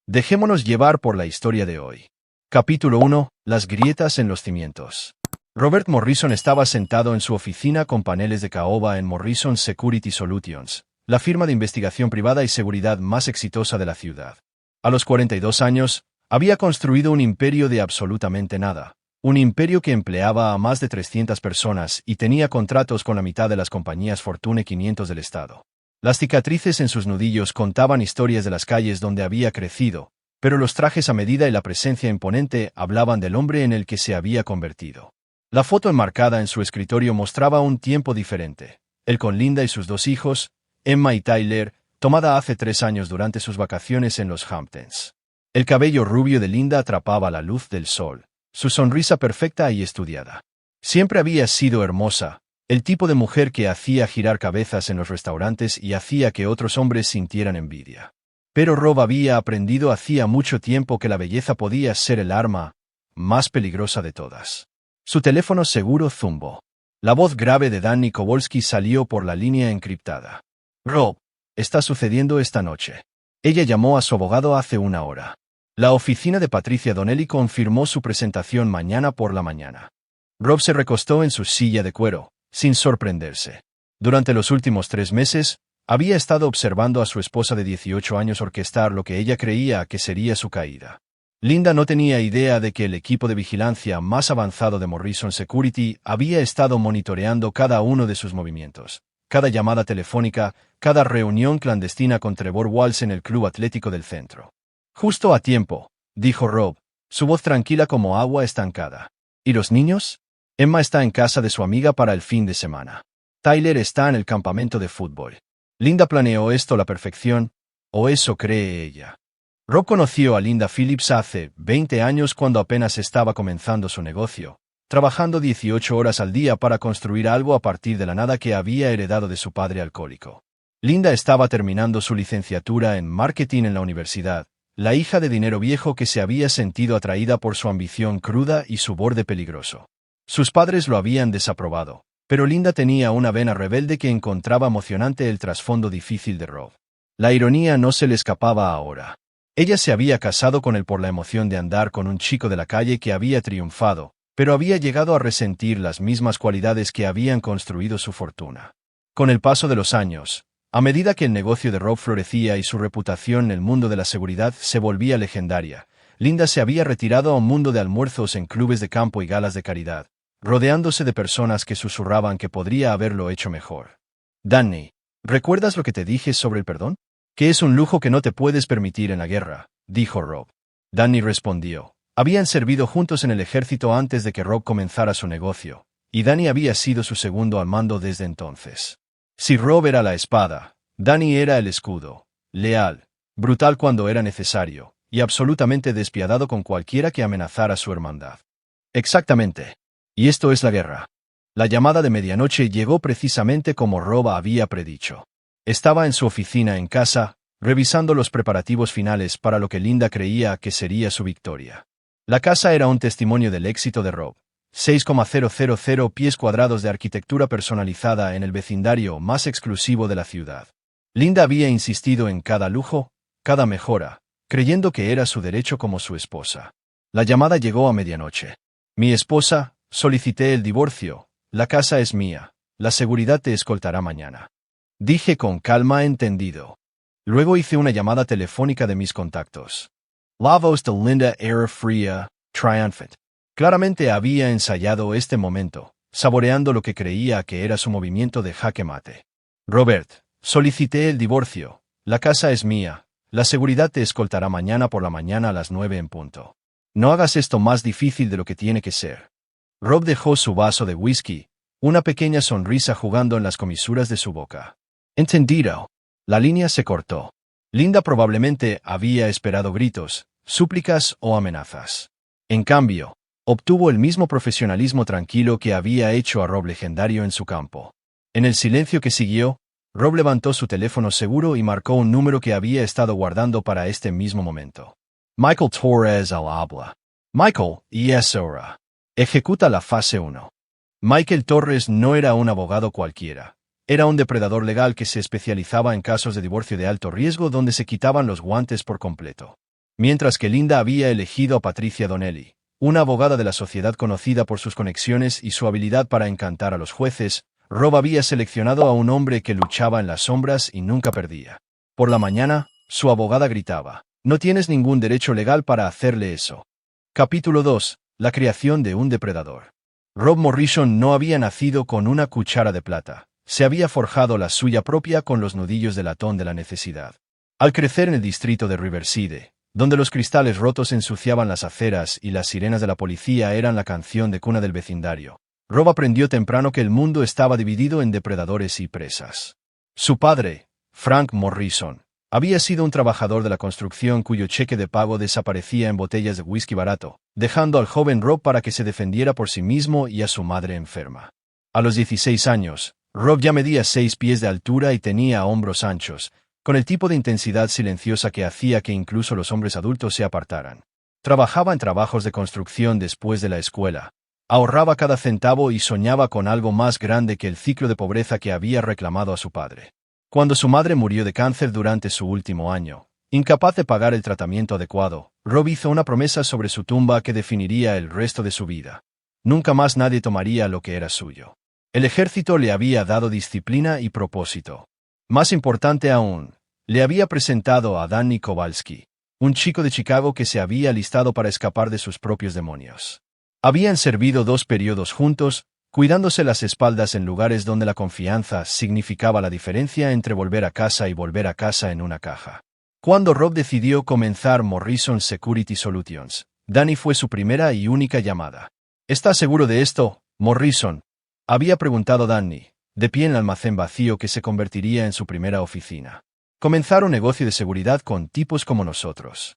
Dejémonos llevar por la historia de hoy. Capítulo 1. Las grietas en los cimientos. Robert Morrison estaba sentado en su oficina con paneles de caoba en Morrison Security Solutions, la firma de investigación privada y seguridad más exitosa de la ciudad. A los 42 años, había construido un imperio de absolutamente nada. Un imperio que empleaba a más de 300 personas y tenía contratos con la mitad de las compañías Fortune 500 del estado. Las cicatrices en sus nudillos contaban historias de las calles donde había crecido, pero los trajes a medida y la presencia imponente hablaban del hombre en el que se había convertido. La foto enmarcada en su escritorio mostraba un tiempo diferente. Él con Linda y sus dos hijos, Emma y Tyler, tomada hace 3 años durante sus vacaciones en los Hamptons. El cabello rubio de Linda atrapaba la luz del sol, su sonrisa perfecta y estudiada. Siempre había sido hermosa, el tipo de mujer que hacía girar cabezas en los restaurantes y hacía que otros hombres sintieran envidia. Pero Rob había aprendido hacía mucho tiempo que la belleza podía ser el arma más peligrosa de todas. Su teléfono seguro zumbó. La voz grave de Danny Kowalski salió por la línea encriptada. «Rob, está sucediendo esta noche». Ella llamó a su abogado hace 1 hora. La oficina de Patricia Donnelly confirmó su presentación mañana por la mañana. Rob se recostó en su silla de cuero, sin sorprenderse. Durante los últimos 3 meses, había estado observando a su esposa de 18 años orquestar lo que ella creía que sería su caída. Linda no tenía idea de que el equipo de vigilancia más avanzado de Morrison Security había estado monitoreando cada uno de sus movimientos, cada llamada telefónica, cada reunión clandestina con Trevor Walsh en el club atlético del centro. «Justo a tiempo», dijo Rob, su voz tranquila como agua estancada. «¿Y los niños?» Emma está en casa de su amiga para el fin de semana. Tyler está en el campamento de fútbol. Linda planeó esto a la perfección, o eso cree ella. Rob conoció a Linda Phillips hace 20 años cuando apenas estaba comenzando su negocio, trabajando 18 horas al día para construir algo a partir de la nada que había heredado de su padre alcohólico. Linda estaba terminando su licenciatura en marketing en la universidad, la hija de dinero viejo que se había sentido atraída por su ambición cruda y su borde peligroso. Sus padres lo habían desaprobado, pero Linda tenía una vena rebelde que encontraba emocionante el trasfondo difícil de Rob. La ironía no se le escapaba ahora. Ella se había casado con él por la emoción de andar con un chico de la calle que había triunfado, pero había llegado a resentir las mismas cualidades que habían construido su fortuna. Con el paso de los años, a medida que el negocio de Rob florecía y su reputación en el mundo de la seguridad se volvía legendaria, Linda se había retirado a un mundo de almuerzos en clubes de campo y galas de caridad, rodeándose de personas que susurraban que podría haberlo hecho mejor. «Danny, ¿recuerdas lo que te dije sobre el perdón? Que es un lujo que no te puedes permitir en la guerra», dijo Rob. Danny respondió. Habían servido juntos en el ejército antes de que Rob comenzara su negocio, y Danny había sido su segundo al mando desde entonces. Si Rob era la espada, Danny era el escudo, leal, brutal cuando era necesario, y absolutamente despiadado con cualquiera que amenazara su hermandad. Exactamente. Y esto es la guerra. La llamada de medianoche llegó precisamente como Rob había predicho. Estaba en su oficina en casa, revisando los preparativos finales para lo que Linda creía que sería su victoria. La casa era un testimonio del éxito de Rob. 6,000 pies cuadrados de arquitectura personalizada en el vecindario más exclusivo de la ciudad. Linda había insistido en cada lujo, cada mejora, creyendo que era su derecho como su esposa. La llamada llegó a medianoche. «Mi esposa, solicité el divorcio, la casa es mía, la seguridad te escoltará mañana». Dije con calma entendido. Luego hice una llamada telefónica de mis contactos. La voz de Linda era fría, triunfante. Claramente había ensayado este momento, saboreando lo que creía que era su movimiento de jaque mate. «Robert, solicité el divorcio, la casa es mía, la seguridad te escoltará mañana por la mañana a las 9 en punto. No hagas esto más difícil de lo que tiene que ser». Rob dejó su vaso de whisky, una pequeña sonrisa jugando en las comisuras de su boca. «Entendido». La línea se cortó. Linda probablemente había esperado gritos, súplicas o amenazas. En cambio, obtuvo el mismo profesionalismo tranquilo que había hecho a Rob legendario en su campo. En el silencio que siguió, Rob levantó su teléfono seguro y marcó un número que había estado guardando para este mismo momento. «Michael Torres al habla». «Michael, y es hora. Ejecuta la fase 1». Michael Torres no era un abogado cualquiera. Era un depredador legal que se especializaba en casos de divorcio de alto riesgo donde se quitaban los guantes por completo. Mientras que Linda había elegido a Patricia Donnelly, una abogada de la sociedad conocida por sus conexiones y su habilidad para encantar a los jueces, Rob había seleccionado a un hombre que luchaba en las sombras y nunca perdía. Por la mañana, su abogada gritaba: «No tienes ningún derecho legal para hacerle eso». Capítulo 2. La creación de un depredador. Rob Morrison no había nacido con una cuchara de plata. Se había forjado la suya propia con los nudillos de latón de la necesidad. Al crecer en el distrito de Riverside, donde los cristales rotos ensuciaban las aceras y las sirenas de la policía eran la canción de cuna del vecindario, Rob aprendió temprano que el mundo estaba dividido en depredadores y presas. Su padre, Frank Morrison, había sido un trabajador de la construcción cuyo cheque de pago desaparecía en botellas de whisky barato, dejando al joven Rob para que se defendiera por sí mismo y a su madre enferma. A los 16 años, Rob ya medía 6 pies de altura y tenía hombros anchos, con el tipo de intensidad silenciosa que hacía que incluso los hombres adultos se apartaran. Trabajaba en trabajos de construcción después de la escuela. Ahorraba cada centavo y soñaba con algo más grande que el ciclo de pobreza que había reclamado a su padre. Cuando su madre murió de cáncer durante su último año, incapaz de pagar el tratamiento adecuado, Rob hizo una promesa sobre su tumba que definiría el resto de su vida. Nunca más nadie tomaría lo que era suyo. El ejército le había dado disciplina y propósito. Más importante aún, le había presentado a Danny Kowalski, un chico de Chicago que se había alistado para escapar de sus propios demonios. Habían servido 2 periodos juntos, cuidándose las espaldas en lugares donde la confianza significaba la diferencia entre volver a casa y volver a casa en una caja. Cuando Rob decidió comenzar Morrison Security Solutions, Danny fue su primera y única llamada. «¿Estás seguro de esto, Morrison?», había preguntado Danny, de pie en el almacén vacío que se convertiría en su primera oficina. «Comenzar un negocio de seguridad con tipos como nosotros.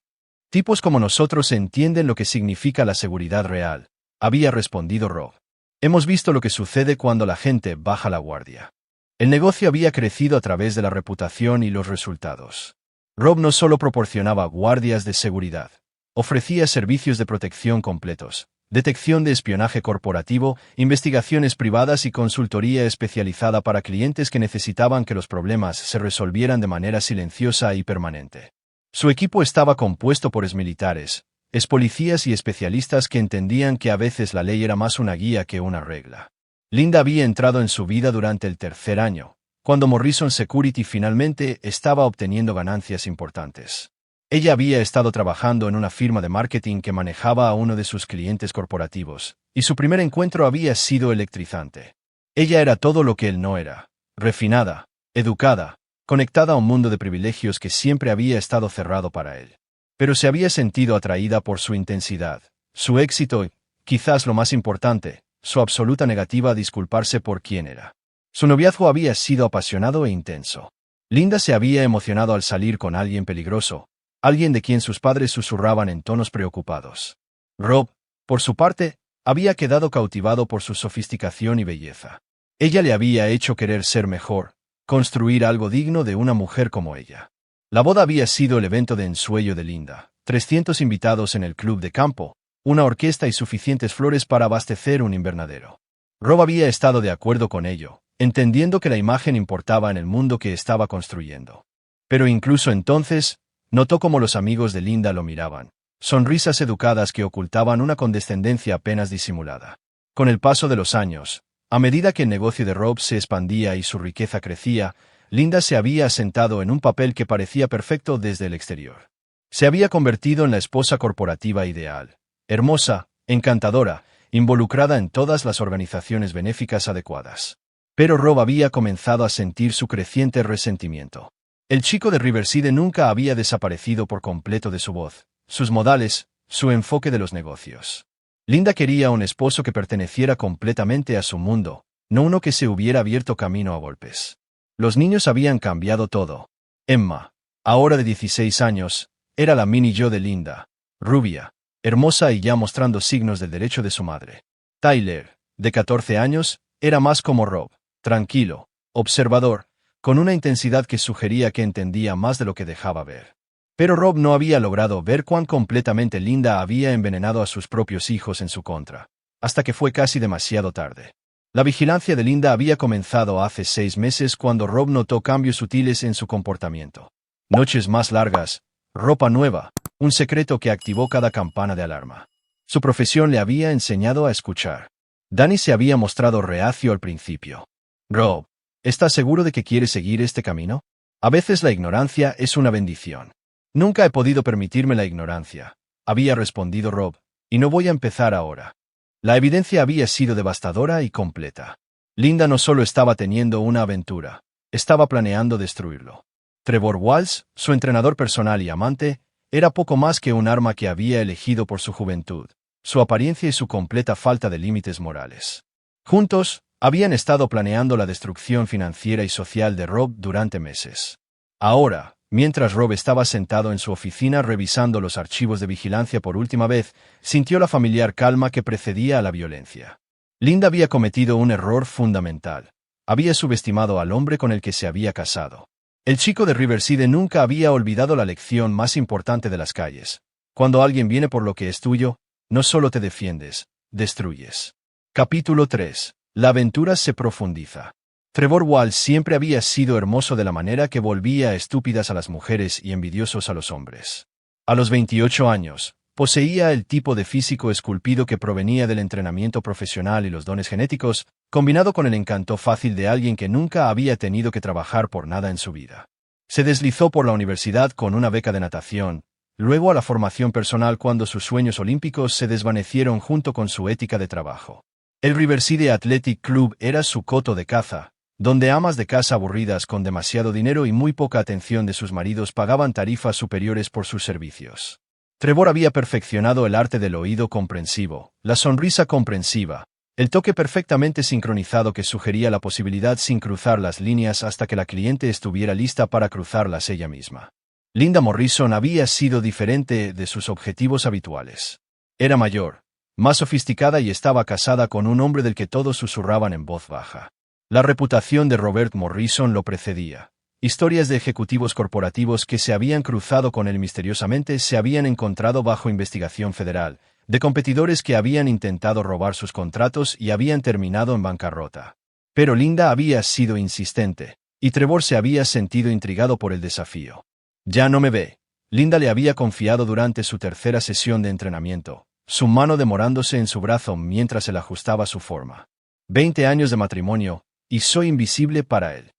Tipos como nosotros entienden lo que significa la seguridad real», había respondido Rob. «Hemos visto lo que sucede cuando la gente baja la guardia». El negocio había crecido a través de la reputación y los resultados. Rob no solo proporcionaba guardias de seguridad, ofrecía servicios de protección completos, detección de espionaje corporativo, investigaciones privadas y consultoría especializada para clientes que necesitaban que los problemas se resolvieran de manera silenciosa y permanente. Su equipo estaba compuesto por exmilitares, expolicías y especialistas que entendían que a veces la ley era más una guía que una regla. Linda había entrado en su vida durante el 3er año, cuando Morrison Security finalmente estaba obteniendo ganancias importantes. Ella había estado trabajando en una firma de marketing que manejaba a uno de sus clientes corporativos, y su primer encuentro había sido electrizante. Ella era todo lo que él no era: refinada, educada, conectada a un mundo de privilegios que siempre había estado cerrado para él. Pero se había sentido atraída por su intensidad, su éxito y, quizás lo más importante, su absoluta negativa a disculparse por quién era. Su noviazgo había sido apasionado e intenso. Linda se había emocionado al salir con alguien peligroso, alguien de quien sus padres susurraban en tonos preocupados. Rob, por su parte, había quedado cautivado por su sofisticación y belleza. Ella le había hecho querer ser mejor, construir algo digno de una mujer como ella. La boda había sido el evento de ensueño de Linda: 300 invitados en el club de campo, una orquesta y suficientes flores para abastecer un invernadero. Rob había estado de acuerdo con ello, entendiendo que la imagen importaba en el mundo que estaba construyendo. Pero incluso entonces, notó cómo los amigos de Linda lo miraban, sonrisas educadas que ocultaban una condescendencia apenas disimulada. Con el paso de los años, a medida que el negocio de Rob se expandía y su riqueza crecía, Linda se había asentado en un papel que parecía perfecto desde el exterior. Se había convertido en la esposa corporativa ideal, hermosa, encantadora, involucrada en todas las organizaciones benéficas adecuadas. Pero Rob había comenzado a sentir su creciente resentimiento. El chico de Riverside nunca había desaparecido por completo de su voz, sus modales, su enfoque de los negocios. Linda quería un esposo que perteneciera completamente a su mundo, no uno que se hubiera abierto camino a golpes. Los niños habían cambiado todo. Emma, ahora de 16 años, era la mini yo de Linda, rubia, hermosa y ya mostrando signos del derecho de su madre. Tyler, de 14 años, era más como Rob, tranquilo, observador, con una intensidad que sugería que entendía más de lo que dejaba ver. Pero Rob no había logrado ver cuán completamente Linda había envenenado a sus propios hijos en su contra, hasta que fue casi demasiado tarde. La vigilancia de Linda había comenzado hace 6 meses cuando Rob notó cambios sutiles en su comportamiento. Noches más largas, ropa nueva, un secreto que activó cada campana de alarma. Su profesión le había enseñado a escuchar. Danny se había mostrado reacio al principio. Rob, ¿estás seguro de que quieres seguir este camino? A veces la ignorancia es una bendición. Nunca he podido permitirme la ignorancia, había respondido Rob, y no voy a empezar ahora. La evidencia había sido devastadora y completa. Linda no solo estaba teniendo una aventura, estaba planeando destruirlo. Trevor Walsh, su entrenador personal y amante, era poco más que un arma que había elegido por su juventud, su apariencia y su completa falta de límites morales. Juntos, habían estado planeando la destrucción financiera y social de Rob durante meses. Ahora, mientras Rob estaba sentado en su oficina revisando los archivos de vigilancia por última vez, sintió la familiar calma que precedía a la violencia. Linda había cometido un error fundamental. Había subestimado al hombre con el que se había casado. El chico de Riverside nunca había olvidado la lección más importante de las calles. Cuando alguien viene por lo que es tuyo, no solo te defiendes, destruyes. Capítulo 3. La aventura se profundiza. Trevor Walsh siempre había sido hermoso de la manera que volvía estúpidas a las mujeres y envidiosos a los hombres. A los 28 años, poseía el tipo de físico esculpido que provenía del entrenamiento profesional y los dones genéticos, combinado con el encanto fácil de alguien que nunca había tenido que trabajar por nada en su vida. Se deslizó por la universidad con una beca de natación, luego a la formación personal cuando sus sueños olímpicos se desvanecieron junto con su ética de trabajo. El Riverside Athletic Club era su coto de caza, donde amas de casa aburridas con demasiado dinero y muy poca atención de sus maridos pagaban tarifas superiores por sus servicios. Trevor había perfeccionado el arte del oído comprensivo, la sonrisa comprensiva, el toque perfectamente sincronizado que sugería la posibilidad sin cruzar las líneas hasta que la cliente estuviera lista para cruzarlas ella misma. Linda Morrison había sido diferente de sus objetivos habituales. Era mayor, más sofisticada y estaba casada con un hombre del que todos susurraban en voz baja. La reputación de Robert Morrison lo precedía. Historias de ejecutivos corporativos que se habían cruzado con él misteriosamente se habían encontrado bajo investigación federal, de competidores que habían intentado robar sus contratos y habían terminado en bancarrota. Pero Linda había sido insistente, y Trevor se había sentido intrigado por el desafío. Ya no me ve. Linda le había confiado durante su tercera sesión de entrenamiento, su mano demorándose en su brazo mientras él ajustaba su forma. 20 años de matrimonio, y soy invisible para él.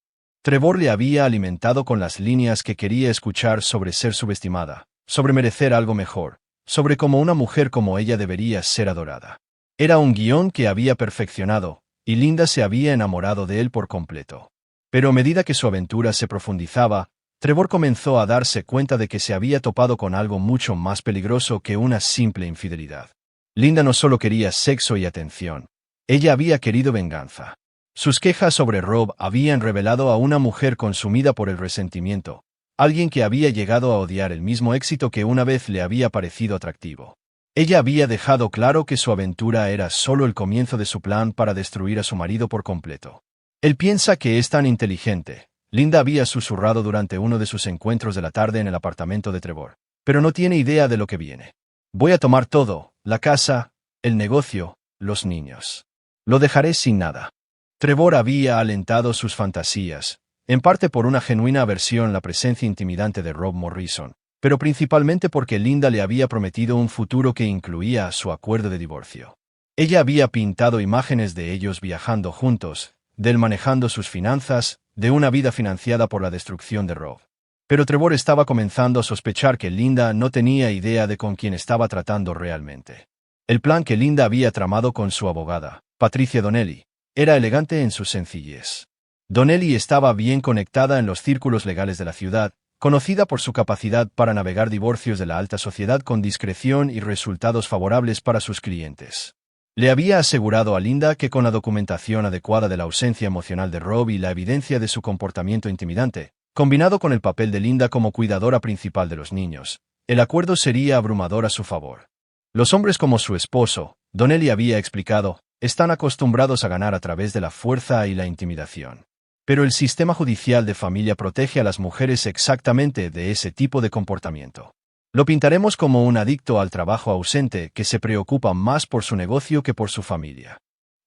Trevor le había alimentado con las líneas que quería escuchar sobre ser subestimada, sobre merecer algo mejor, sobre cómo una mujer como ella debería ser adorada. Era un guión que había perfeccionado, y Linda se había enamorado de él por completo. Pero a medida que su aventura se profundizaba, Trevor comenzó a darse cuenta de que se había topado con algo mucho más peligroso que una simple infidelidad. Linda no solo quería sexo y atención, ella había querido venganza. Sus quejas sobre Rob habían revelado a una mujer consumida por el resentimiento, alguien que había llegado a odiar el mismo éxito que una vez le había parecido atractivo. Ella había dejado claro que su aventura era solo el comienzo de su plan para destruir a su marido por completo. Él piensa que es tan inteligente, Linda había susurrado durante uno de sus encuentros de la tarde en el apartamento de Trevor, pero no tiene idea de lo que viene. Voy a tomar todo, la casa, el negocio, los niños. Lo dejaré sin nada. Trevor había alentado sus fantasías, en parte por una genuina aversión a la presencia intimidante de Rob Morrison, pero principalmente porque Linda le había prometido un futuro que incluía su acuerdo de divorcio. Ella había pintado imágenes de ellos viajando juntos, de él manejando sus finanzas, de una vida financiada por la destrucción de Rob. Pero Trevor estaba comenzando a sospechar que Linda no tenía idea de con quién estaba tratando realmente. El plan que Linda había tramado con su abogada, Patricia Donnelly, era elegante en su sencillez. Donnelly estaba bien conectada en los círculos legales de la ciudad, conocida por su capacidad para navegar divorcios de la alta sociedad con discreción y resultados favorables para sus clientes. Le había asegurado a Linda que con la documentación adecuada de la ausencia emocional de Rob y la evidencia de su comportamiento intimidante, combinado con el papel de Linda como cuidadora principal de los niños, el acuerdo sería abrumador a su favor. Los hombres como su esposo, Donnelly había explicado, están acostumbrados a ganar a través de la fuerza y la intimidación. Pero el sistema judicial de familia protege a las mujeres exactamente de ese tipo de comportamiento. Lo pintaremos como un adicto al trabajo ausente que se preocupa más por su negocio que por su familia.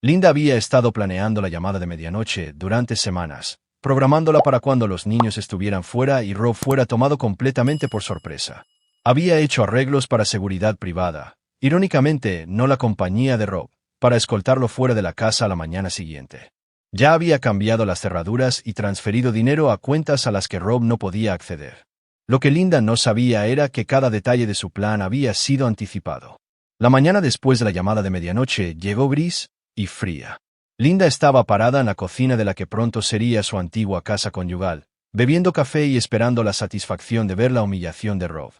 Linda había estado planeando la llamada de medianoche durante semanas, programándola para cuando los niños estuvieran fuera y Rob fuera tomado completamente por sorpresa. Había hecho arreglos para seguridad privada, irónicamente, no la compañía de Rob, para escoltarlo fuera de la casa a la mañana siguiente. Ya había cambiado las cerraduras y transferido dinero a cuentas a las que Rob no podía acceder. Lo que Linda no sabía era que cada detalle de su plan había sido anticipado. La mañana después de la llamada de medianoche llegó gris y fría. Linda estaba parada en la cocina de la que pronto sería su antigua casa conyugal, bebiendo café y esperando la satisfacción de ver la humillación de Rob.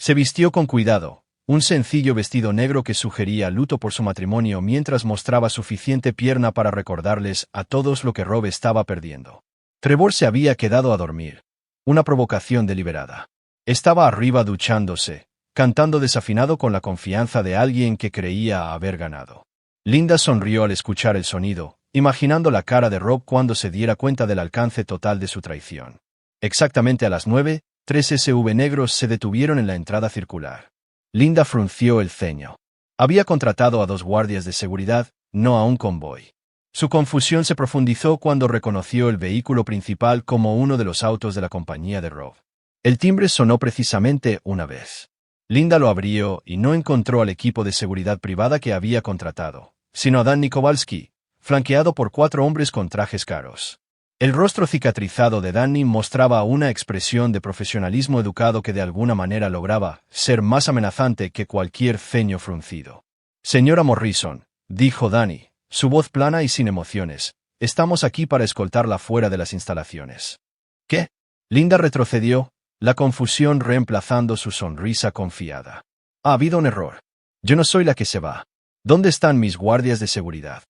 Se vistió con cuidado, un sencillo vestido negro que sugería luto por su matrimonio mientras mostraba suficiente pierna para recordarles a todos lo que Rob estaba perdiendo. Trevor se había quedado a dormir. Una provocación deliberada. Estaba arriba duchándose, cantando desafinado con la confianza de alguien que creía haber ganado. Linda sonrió al escuchar el sonido, imaginando la cara de Rob cuando se diera cuenta del alcance total de su traición. Exactamente a las 9, 3 SUV negros se detuvieron en la entrada circular. Linda frunció el ceño. Había contratado a 2 guardias de seguridad, no a un convoy. Su confusión se profundizó cuando reconoció el vehículo principal como uno de los autos de la compañía de Rob. El timbre sonó precisamente una vez. Linda lo abrió y no encontró al equipo de seguridad privada que había contratado, sino a Danny Kowalski, flanqueado por 4 hombres con trajes caros. El rostro cicatrizado de Danny mostraba una expresión de profesionalismo educado que de alguna manera lograba ser más amenazante que cualquier ceño fruncido. «Señora Morrison», dijo Danny, su voz plana y sin emociones, «estamos aquí para escoltarla fuera de las instalaciones». «¿Qué?». Linda retrocedió, la confusión reemplazando su sonrisa confiada. «Ha habido un error. Yo no soy la que se va. ¿Dónde están mis guardias de seguridad?»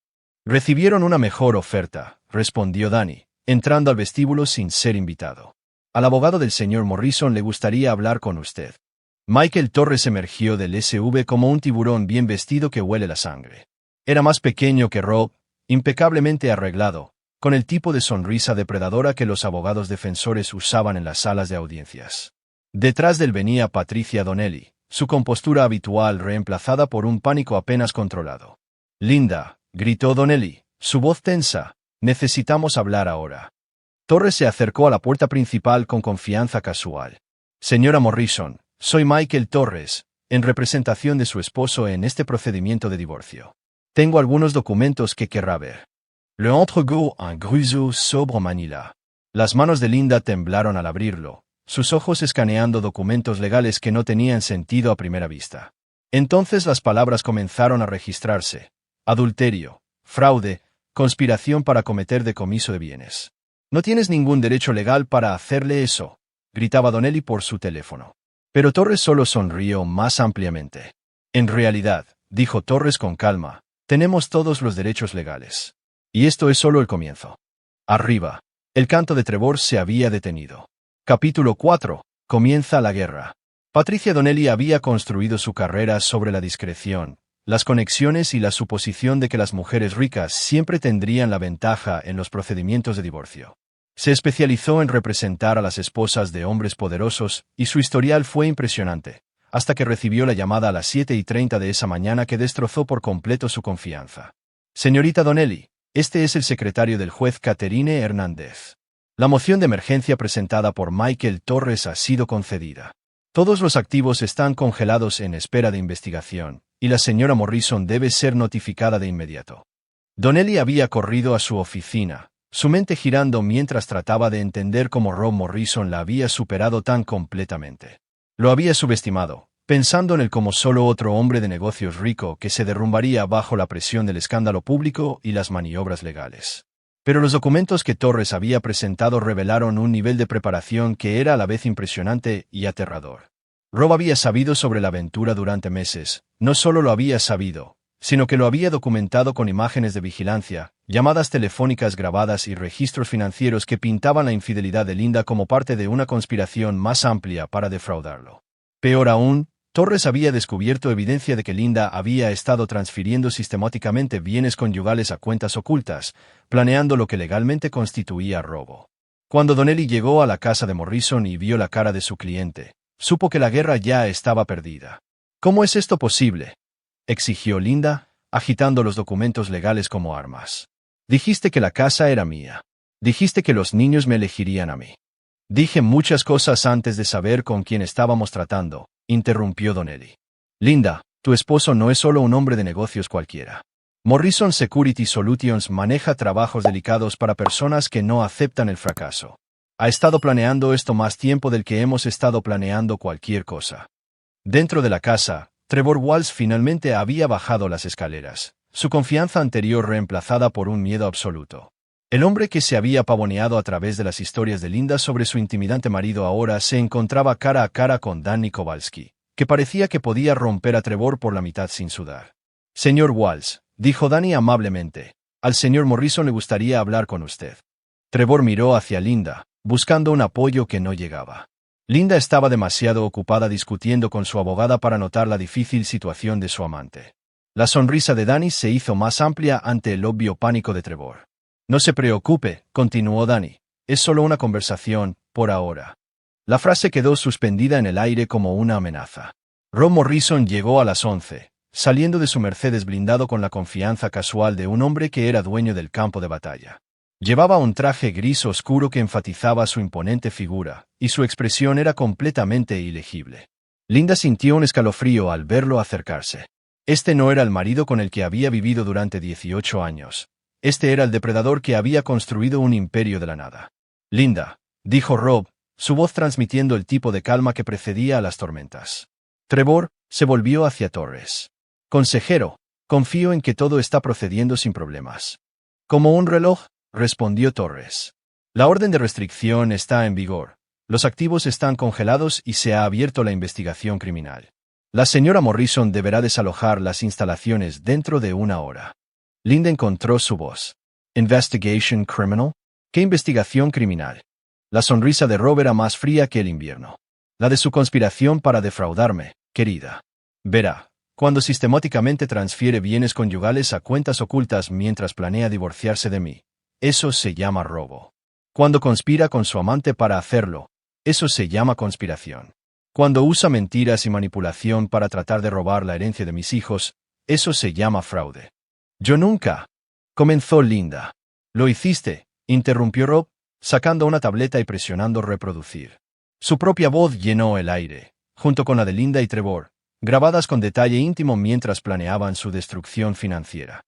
«Recibieron una mejor oferta», respondió Danny, entrando al vestíbulo sin ser invitado. «Al abogado del señor Morrison le gustaría hablar con usted». Michael Torres emergió del SV como un tiburón bien vestido que huele la sangre. Era más pequeño que Rob, impecablemente arreglado, con el tipo de sonrisa depredadora que los abogados defensores usaban en las salas de audiencias. Detrás de él venía Patricia Donnelly, su compostura habitual reemplazada por un pánico apenas controlado. «Linda», gritó Donnelly, su voz tensa, «necesitamos hablar ahora». Torres se acercó a la puerta principal con confianza casual. «Señora Morrison, soy Michael Torres, en representación de su esposo en este procedimiento de divorcio. Tengo algunos documentos que querrá ver». Le entregó un grueso sobre Manila. Las manos de Linda temblaron al abrirlo, sus ojos escaneando documentos legales que no tenían sentido a primera vista. Entonces las palabras comenzaron a registrarse: adulterio, fraude, conspiración para cometer decomiso de bienes. «No tienes ningún derecho legal para hacerle eso», gritaba Donnelly por su teléfono. Pero Torres solo sonrió más ampliamente. «En realidad», dijo Torres con calma, «tenemos todos los derechos legales. Y esto es solo el comienzo». Arriba. El canto de Trevor se había detenido. Capítulo 4. Comienza la guerra. Patricia Donnelly había construido su carrera sobre la discreción, las conexiones y la suposición de que las mujeres ricas siempre tendrían la ventaja en los procedimientos de divorcio. Se especializó en representar a las esposas de hombres poderosos y su historial fue impresionante, hasta que recibió la llamada a las 7:30 de esa mañana que destrozó por completo su confianza. «Señorita Donnelly, este es el secretario del juez Catherine Hernández. La moción de emergencia presentada por Michael Torres ha sido concedida. Todos los activos están congelados en espera de investigación, y la señora Morrison debe ser notificada de inmediato». Donnelly había corrido a su oficina, su mente girando mientras trataba de entender cómo Rob Morrison la había superado tan completamente. Lo había subestimado, pensando en él como solo otro hombre de negocios rico que se derrumbaría bajo la presión del escándalo público y las maniobras legales. Pero los documentos que Torres había presentado revelaron un nivel de preparación que era a la vez impresionante y aterrador. Rob había sabido sobre la aventura durante meses, no solo lo había sabido, sino que lo había documentado con imágenes de vigilancia, llamadas telefónicas grabadas y registros financieros que pintaban la infidelidad de Linda como parte de una conspiración más amplia para defraudarlo. Peor aún, Torres había descubierto evidencia de que Linda había estado transfiriendo sistemáticamente bienes conyugales a cuentas ocultas, planeando lo que legalmente constituía robo. Cuando Donnelly llegó a la casa de Morrison y vio la cara de su cliente, supo que la guerra ya estaba perdida. «¿Cómo es esto posible?», exigió Linda, agitando los documentos legales como armas. «Dijiste que la casa era mía. Dijiste que los niños me elegirían a mí. Dije muchas cosas antes de saber con quién estábamos tratando, interrumpió Donnelly. Linda, tu esposo no es solo un hombre de negocios cualquiera. Morrison Security Solutions maneja trabajos delicados para personas que no aceptan el fracaso. Ha estado planeando esto más tiempo del que hemos estado planeando cualquier cosa. Dentro de la casa, Trevor Walsh finalmente había bajado las escaleras, su confianza anterior reemplazada por un miedo absoluto. El hombre que se había pavoneado a través de las historias de Linda sobre su intimidante marido ahora se encontraba cara a cara con Danny Kowalski, que parecía que podía romper a Trevor por la mitad sin sudar. Señor Walsh, dijo Danny amablemente, al señor Morrison le gustaría hablar con usted. Trevor miró hacia Linda, buscando un apoyo que no llegaba. Linda estaba demasiado ocupada discutiendo con su abogada para notar la difícil situación de su amante. La sonrisa de Danny se hizo más amplia ante el obvio pánico de Trevor. No se preocupe, continuó Danny, es solo una conversación, por ahora. La frase quedó suspendida en el aire como una amenaza. Rob Morrison llegó a las 11, saliendo de su Mercedes blindado con la confianza casual de un hombre que era dueño del campo de batalla. Llevaba un traje gris oscuro que enfatizaba su imponente figura, y su expresión era completamente ilegible. Linda sintió un escalofrío al verlo acercarse. Este no era el marido con el que había vivido durante 18 años. Este era el depredador que había construido un imperio de la nada. Linda, dijo Rob, su voz transmitiendo el tipo de calma que precedía a las tormentas. Trevor se volvió hacia Torres. Consejero, confío en que todo está procediendo sin problemas. Como un reloj, respondió Torres. La orden de restricción está en vigor. Los activos están congelados y se ha abierto la investigación criminal. La señora Morrison deberá desalojar las instalaciones dentro de 1 hora. Linda encontró su voz. ¿Investigation criminal? ¿Qué investigación criminal? La sonrisa de Rob era más fría que el invierno. La de su conspiración para defraudarme, querida. Verá, cuando sistemáticamente transfiere bienes conyugales a cuentas ocultas mientras planea divorciarse de mí, eso se llama robo. Cuando conspira con su amante para hacerlo, eso se llama conspiración. Cuando usa mentiras y manipulación para tratar de robar la herencia de mis hijos, eso se llama fraude. Yo nunca. Comenzó Linda. Lo hiciste, interrumpió Rob, sacando una tableta y presionando reproducir. Su propia voz llenó el aire, junto con la de Linda y Trevor, grabadas con detalle íntimo mientras planeaban su destrucción financiera.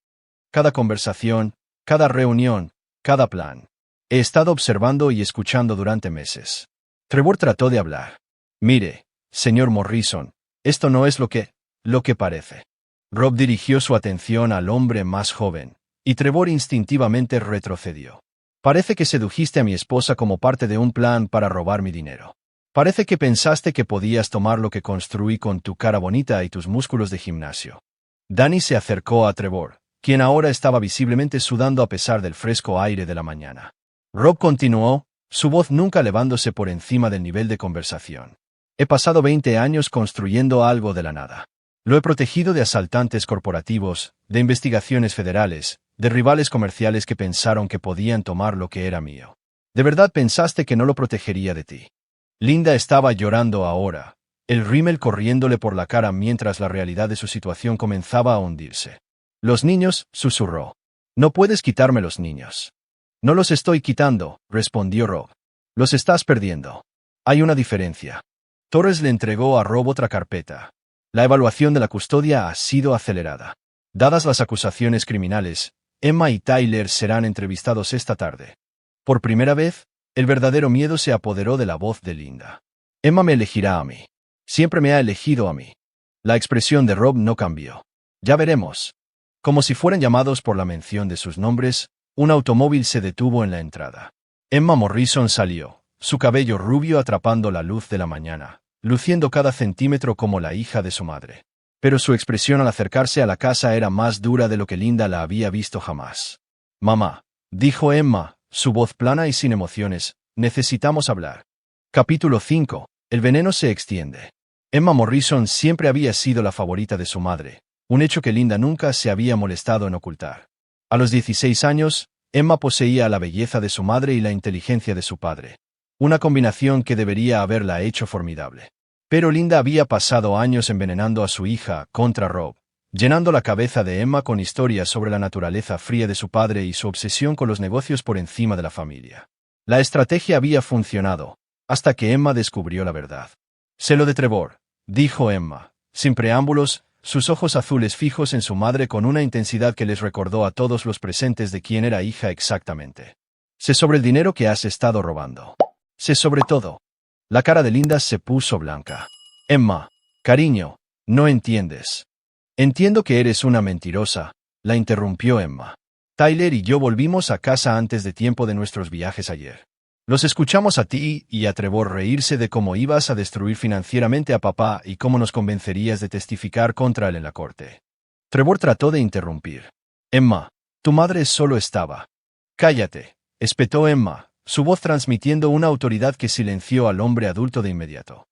Cada conversación, cada reunión, cada plan. He estado observando y escuchando durante meses. Trevor trató de hablar. Mire, señor Morrison, esto no es lo que parece. Rob dirigió su atención al hombre más joven, y Trevor instintivamente retrocedió. Parece que sedujiste a mi esposa como parte de un plan para robar mi dinero. Parece que pensaste que podías tomar lo que construí con tu cara bonita y tus músculos de gimnasio. Danny se acercó a Trevor, quien ahora estaba visiblemente sudando a pesar del fresco aire de la mañana. Rob continuó, su voz nunca elevándose por encima del nivel de conversación. He pasado 20 años construyendo algo de la nada. Lo he protegido de asaltantes corporativos, de investigaciones federales, de rivales comerciales que pensaron que podían tomar lo que era mío. ¿De verdad pensaste que no lo protegería de ti? Linda estaba llorando ahora, el rímel corriéndole por la cara mientras la realidad de su situación comenzaba a hundirse. Los niños, susurró. No puedes quitarme los niños. No los estoy quitando, respondió Rob. Los estás perdiendo. Hay una diferencia. Torres le entregó a Rob otra carpeta. La evaluación de la custodia ha sido acelerada. Dadas las acusaciones criminales, Emma y Tyler serán entrevistados esta tarde. Por primera vez, el verdadero miedo se apoderó de la voz de Linda. Emma me elegirá a mí. Siempre me ha elegido a mí. La expresión de Rob no cambió. Ya veremos. Como si fueran llamados por la mención de sus nombres, un automóvil se detuvo en la entrada. Emma Morrison salió, su cabello rubio atrapando la luz de la mañana, luciendo cada centímetro como la hija de su madre. Pero su expresión al acercarse a la casa era más dura de lo que Linda la había visto jamás. Mamá, dijo Emma, su voz plana y sin emociones, necesitamos hablar. Capítulo 5. El veneno se extiende. Emma Morrison siempre había sido la favorita de su madre, un hecho que Linda nunca se había molestado en ocultar. A los 16 años, Emma poseía la belleza de su madre y la inteligencia de su padre. Una combinación que debería haberla hecho formidable. Pero Linda había pasado años envenenando a su hija contra Rob, llenando la cabeza de Emma con historias sobre la naturaleza fría de su padre y su obsesión con los negocios por encima de la familia. La estrategia había funcionado, hasta que Emma descubrió la verdad. Sé lo de Trevor, dijo Emma, sin preámbulos, sus ojos azules fijos en su madre con una intensidad que les recordó a todos los presentes de quién era hija exactamente. Sé sobre el dinero que has estado robando. Sé sobre todo. La cara de Linda se puso blanca. Emma, cariño, no entiendes. Entiendo que eres una mentirosa, la interrumpió Emma. Tyler y yo volvimos a casa antes de tiempo de nuestros viajes ayer. Los escuchamos a ti y a Trevor reírse de cómo ibas a destruir financieramente a papá y cómo nos convencerías de testificar contra él en la corte. Trevor trató de interrumpir. Emma, tu madre solo estaba. Cállate, espetó Emma, su voz transmitiendo una autoridad que silenció al hombre adulto de inmediato.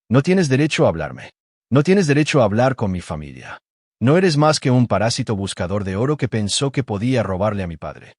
No tienes derecho a hablarme. No tienes derecho a hablar con mi familia. No eres más que un parásito buscador de oro que pensó que podía robarle a mi padre.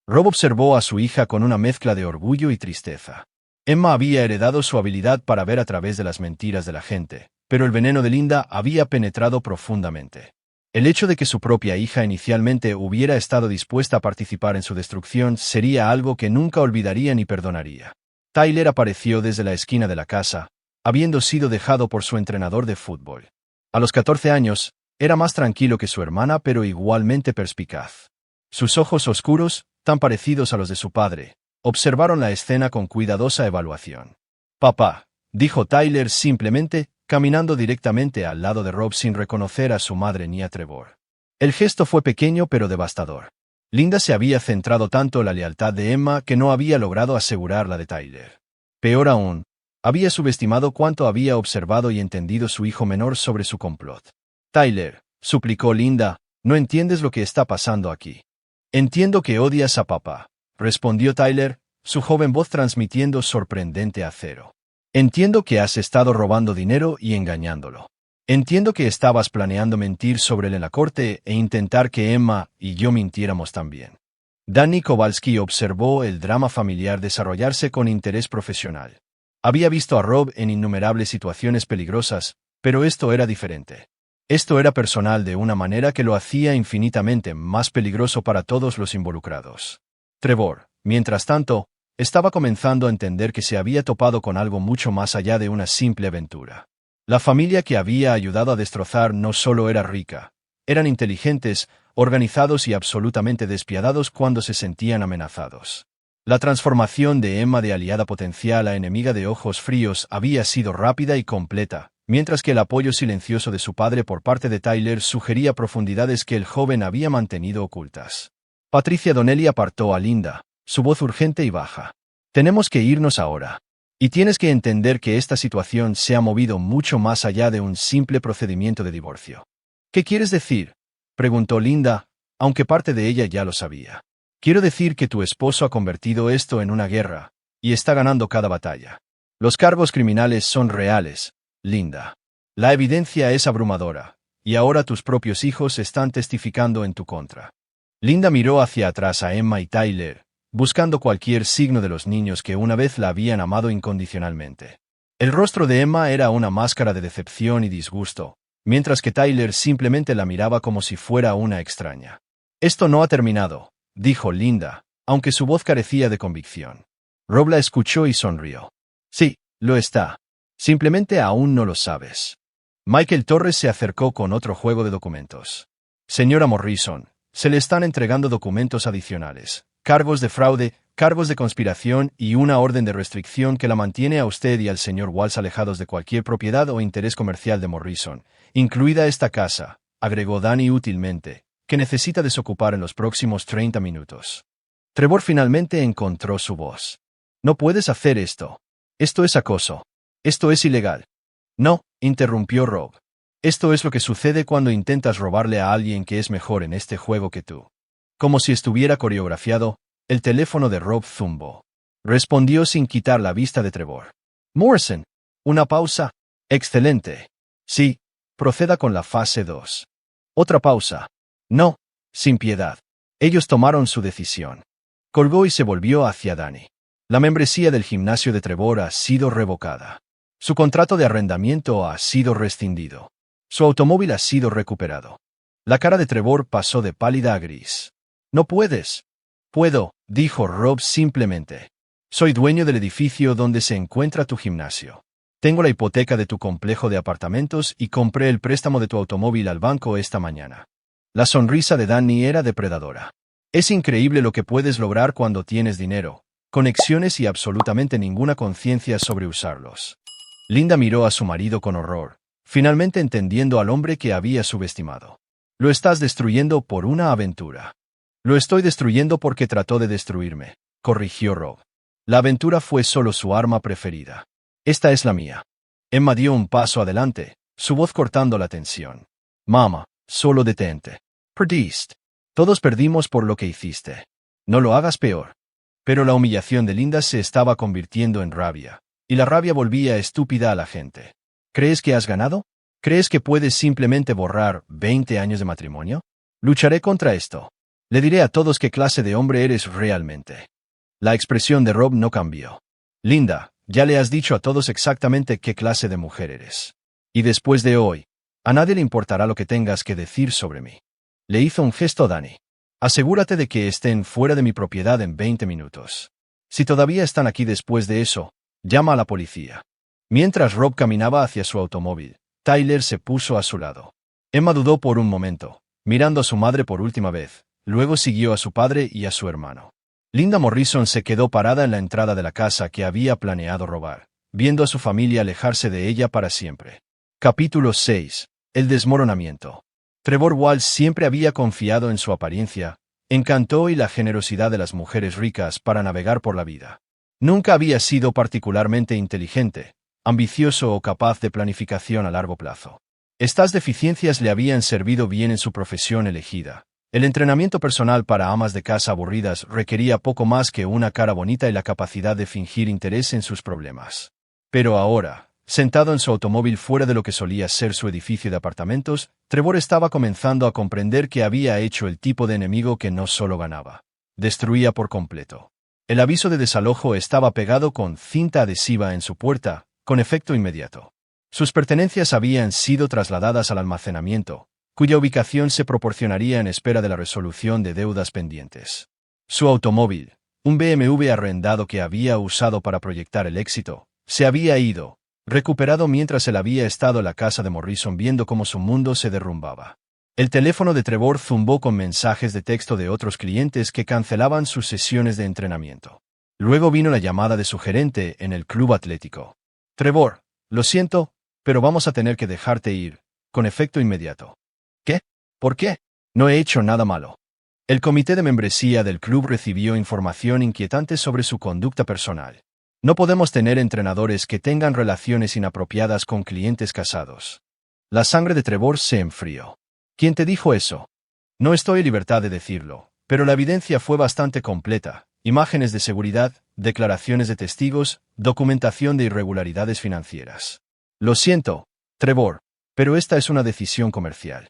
Rob observó a su hija con una mezcla de orgullo y tristeza. Emma había heredado su habilidad para ver a través de las mentiras de la gente, pero el veneno de Linda había penetrado profundamente. El hecho de que su propia hija inicialmente hubiera estado dispuesta a participar en su destrucción sería algo que nunca olvidaría ni perdonaría. Tyler apareció desde la esquina de la casa, habiendo sido dejado por su entrenador de fútbol. A los 14 años, era más tranquilo que su hermana pero igualmente perspicaz. Sus ojos oscuros, tan parecidos a los de su padre, observaron la escena con cuidadosa evaluación. Papá, dijo Tyler simplemente, caminando directamente al lado de Rob sin reconocer a su madre ni a Trevor. El gesto fue pequeño pero devastador. Linda se había centrado tanto en la lealtad de Emma que no había logrado asegurar la de Tyler. Peor aún, había subestimado cuánto había observado y entendido su hijo menor sobre su complot. Tyler, suplicó Linda, no entiendes lo que está pasando aquí. Entiendo que odias a papá, respondió Tyler, su joven voz transmitiendo sorprendente acero. Entiendo que has estado robando dinero y engañándolo. Entiendo que estabas planeando mentir sobre él en la corte e intentar que Emma y yo mintiéramos también. Danny Kowalski observó el drama familiar desarrollarse con interés profesional. Había visto a Rob en innumerables situaciones peligrosas, pero esto era diferente. Esto era personal de una manera que lo hacía infinitamente más peligroso para todos los involucrados. Trevor, mientras tanto, estaba comenzando a entender que se había topado con algo mucho más allá de una simple aventura. La familia que había ayudado a destrozar no solo era rica, eran inteligentes, organizados y absolutamente despiadados cuando se sentían amenazados. La transformación de Emma de aliada potencial a enemiga de ojos fríos había sido rápida y completa, mientras que el apoyo silencioso de su padre por parte de Tyler sugería profundidades que el joven había mantenido ocultas. Patricia Donnelly apartó a Linda, su voz urgente y baja. Tenemos que irnos ahora. Y tienes que entender que esta situación se ha movido mucho más allá de un simple procedimiento de divorcio. ¿Qué quieres decir?, preguntó Linda, aunque parte de ella ya lo sabía. Quiero decir que tu esposo ha convertido esto en una guerra, y está ganando cada batalla. Los cargos criminales son reales, Linda. La evidencia es abrumadora, y ahora tus propios hijos están testificando en tu contra. Linda miró hacia atrás a Emma y Tyler, buscando cualquier signo de los niños que una vez la habían amado incondicionalmente. El rostro de Emma era una máscara de decepción y disgusto, mientras que Tyler simplemente la miraba como si fuera una extraña. Esto no ha terminado, dijo Linda, aunque su voz carecía de convicción. Rob la escuchó y sonrió. Sí, lo está. Simplemente aún no lo sabes. Michael Torres se acercó con otro juego de documentos. Señora Morrison, se le están entregando documentos adicionales, cargos de fraude, cargos de conspiración y una orden de restricción que la mantiene a usted y al señor Walsh alejados de cualquier propiedad o interés comercial de Morrison, incluida esta casa, agregó Danny útilmente, que necesita desocupar en los próximos 30 minutos. Trevor finalmente encontró su voz. No puedes hacer esto. Esto es acoso. Esto es ilegal. No, interrumpió Rob. Esto es lo que sucede cuando intentas robarle a alguien que es mejor en este juego que tú. Como si estuviera coreografiado, el teléfono de Rob zumbó. Respondió sin quitar la vista de Trevor. Morrison. Una pausa. Excelente. Sí, proceda con la fase 2. Otra pausa. No, sin piedad. Ellos tomaron su decisión. Colgó y se volvió hacia Danny. La membresía del gimnasio de Trevor ha sido revocada. Su contrato de arrendamiento ha sido rescindido. Su automóvil ha sido recuperado. La cara de Trevor pasó de pálida a gris. No puedes. Puedo, dijo Rob simplemente. Soy dueño del edificio donde se encuentra tu gimnasio. Tengo la hipoteca de tu complejo de apartamentos y compré el préstamo de tu automóvil al banco esta mañana. La sonrisa de Danny era depredadora. Es increíble lo que puedes lograr cuando tienes dinero, conexiones y absolutamente ninguna conciencia sobre usarlos. Linda miró a su marido con horror, finalmente entendiendo al hombre que había subestimado. Lo estás destruyendo por una aventura. Lo estoy destruyendo porque trató de destruirme, corrigió Rob. La aventura fue solo su arma preferida. Esta es la mía. Emma dio un paso adelante, su voz cortando la tensión. Mamá, solo detente. Perdiste. Todos perdimos por lo que hiciste. No lo hagas peor. Pero la humillación de Linda se estaba convirtiendo en rabia, y la rabia volvía estúpida a la gente. ¿Crees que has ganado? ¿Crees que puedes simplemente borrar 20 años de matrimonio? Lucharé contra esto. Le diré a todos qué clase de hombre eres realmente. La expresión de Rob no cambió. Linda, ya le has dicho a todos exactamente qué clase de mujer eres. Y después de hoy, a nadie le importará lo que tengas que decir sobre mí. Le hizo un gesto a Danny. Asegúrate de que estén fuera de mi propiedad en 20 minutos. Si todavía están aquí después de eso, llama a la policía. Mientras Rob caminaba hacia su automóvil, Tyler se puso a su lado. Emma dudó por un momento, mirando a su madre por última vez, luego siguió a su padre y a su hermano. Linda Morrison se quedó parada en la entrada de la casa que había planeado robar, viendo a su familia alejarse de ella para siempre. Capítulo 6. El desmoronamiento. Trevor Walsh siempre había confiado en su apariencia, encanto y la generosidad de las mujeres ricas para navegar por la vida. Nunca había sido particularmente inteligente, ambicioso o capaz de planificación a largo plazo. Estas deficiencias le habían servido bien en su profesión elegida. El entrenamiento personal para amas de casa aburridas requería poco más que una cara bonita y la capacidad de fingir interés en sus problemas. Pero ahora, sentado en su automóvil fuera de lo que solía ser su edificio de apartamentos, Trevor estaba comenzando a comprender que había hecho el tipo de enemigo que no solo ganaba, destruía por completo. El aviso de desalojo estaba pegado con cinta adhesiva en su puerta, con efecto inmediato. Sus pertenencias habían sido trasladadas al almacenamiento, cuya ubicación se proporcionaría en espera de la resolución de deudas pendientes. Su automóvil, un BMW arrendado que había usado para proyectar el éxito, se había ido, recuperado mientras él había estado en la casa de Morrison viendo cómo su mundo se derrumbaba. El teléfono de Trevor zumbó con mensajes de texto de otros clientes que cancelaban sus sesiones de entrenamiento. Luego vino la llamada de su gerente en el club atlético. Trevor, lo siento, pero vamos a tener que dejarte ir, con efecto inmediato. ¿Qué? ¿Por qué? No he hecho nada malo. El comité de membresía del club recibió información inquietante sobre su conducta personal. No podemos tener entrenadores que tengan relaciones inapropiadas con clientes casados. La sangre de Trevor se enfrió. ¿Quién te dijo eso? No estoy en libertad de decirlo, pero la evidencia fue bastante completa. Imágenes de seguridad, declaraciones de testigos, documentación de irregularidades financieras. Lo siento, Trevor, pero esta es una decisión comercial.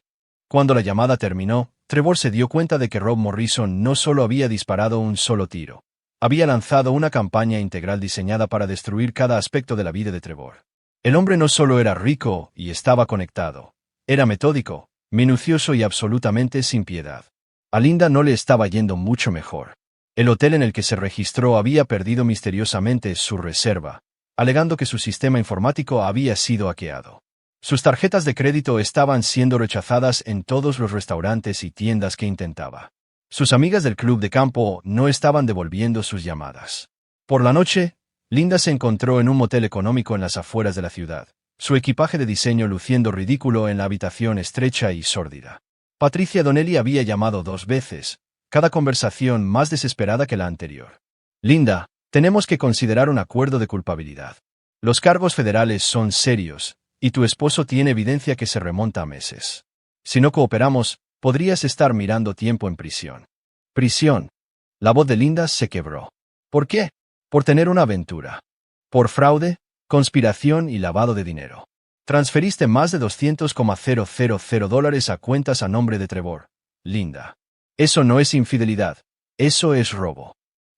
Cuando la llamada terminó, Trevor se dio cuenta de que Rob Morrison no solo había disparado un solo tiro. Había lanzado una campaña integral diseñada para destruir cada aspecto de la vida de Trevor. El hombre no solo era rico y estaba conectado, era metódico, minucioso y absolutamente sin piedad. A Linda no le estaba yendo mucho mejor. El hotel en el que se registró había perdido misteriosamente su reserva, alegando que su sistema informático había sido hackeado. Sus tarjetas de crédito estaban siendo rechazadas en todos los restaurantes y tiendas que intentaba. Sus amigas del club de campo no estaban devolviendo sus llamadas. Por la noche, Linda se encontró en un motel económico en las afueras de la ciudad, su equipaje de diseño luciendo ridículo en la habitación estrecha y sórdida. Patricia Donnelly había llamado 2 veces, cada conversación más desesperada que la anterior. Linda, tenemos que considerar un acuerdo de culpabilidad. Los cargos federales son serios, y tu esposo tiene evidencia que se remonta a meses. Si no cooperamos, podrías estar mirando tiempo en prisión. Prisión. La voz de Linda se quebró. ¿Por qué? Por tener una aventura. Por fraude, conspiración y lavado de dinero. Transferiste más de $200,000 a cuentas a nombre de Trevor, Linda. Eso no es infidelidad, eso es robo.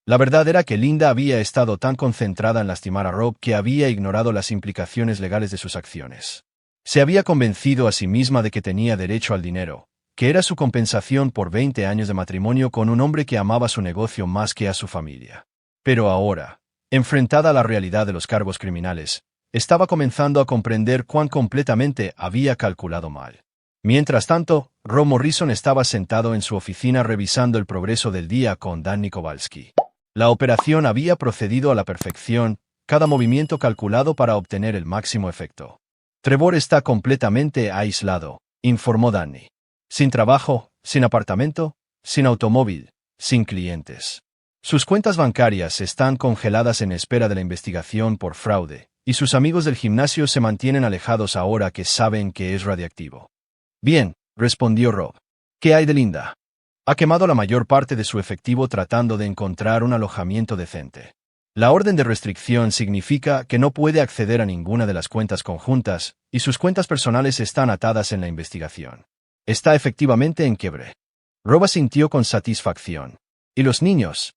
La verdad era que Linda había estado tan concentrada en lastimar a Rob que había ignorado las implicaciones legales de sus acciones. Se había convencido a sí misma de que tenía derecho al dinero, que era su compensación por 20 años de matrimonio con un hombre que amaba su negocio más que a su familia. Pero ahora, enfrentada a la realidad de los cargos criminales, estaba comenzando a comprender cuán completamente había calculado mal. Mientras tanto, Rob Morrison estaba sentado en su oficina revisando el progreso del día con Danny Kowalski. La operación había procedido a la perfección, cada movimiento calculado para obtener el máximo efecto. Trevor está completamente aislado, informó Danny. Sin trabajo, sin apartamento, sin automóvil, sin clientes. Sus cuentas bancarias están congeladas en espera de la investigación por fraude, y sus amigos del gimnasio se mantienen alejados ahora que saben que es radiactivo. Bien, respondió Rob. ¿Qué hay de Linda? Ha quemado la mayor parte de su efectivo tratando de encontrar un alojamiento decente. La orden de restricción significa que no puede acceder a ninguna de las cuentas conjuntas, y sus cuentas personales están atadas en la investigación. Está efectivamente en quiebre. Rob asintió con satisfacción. ¿Y los niños?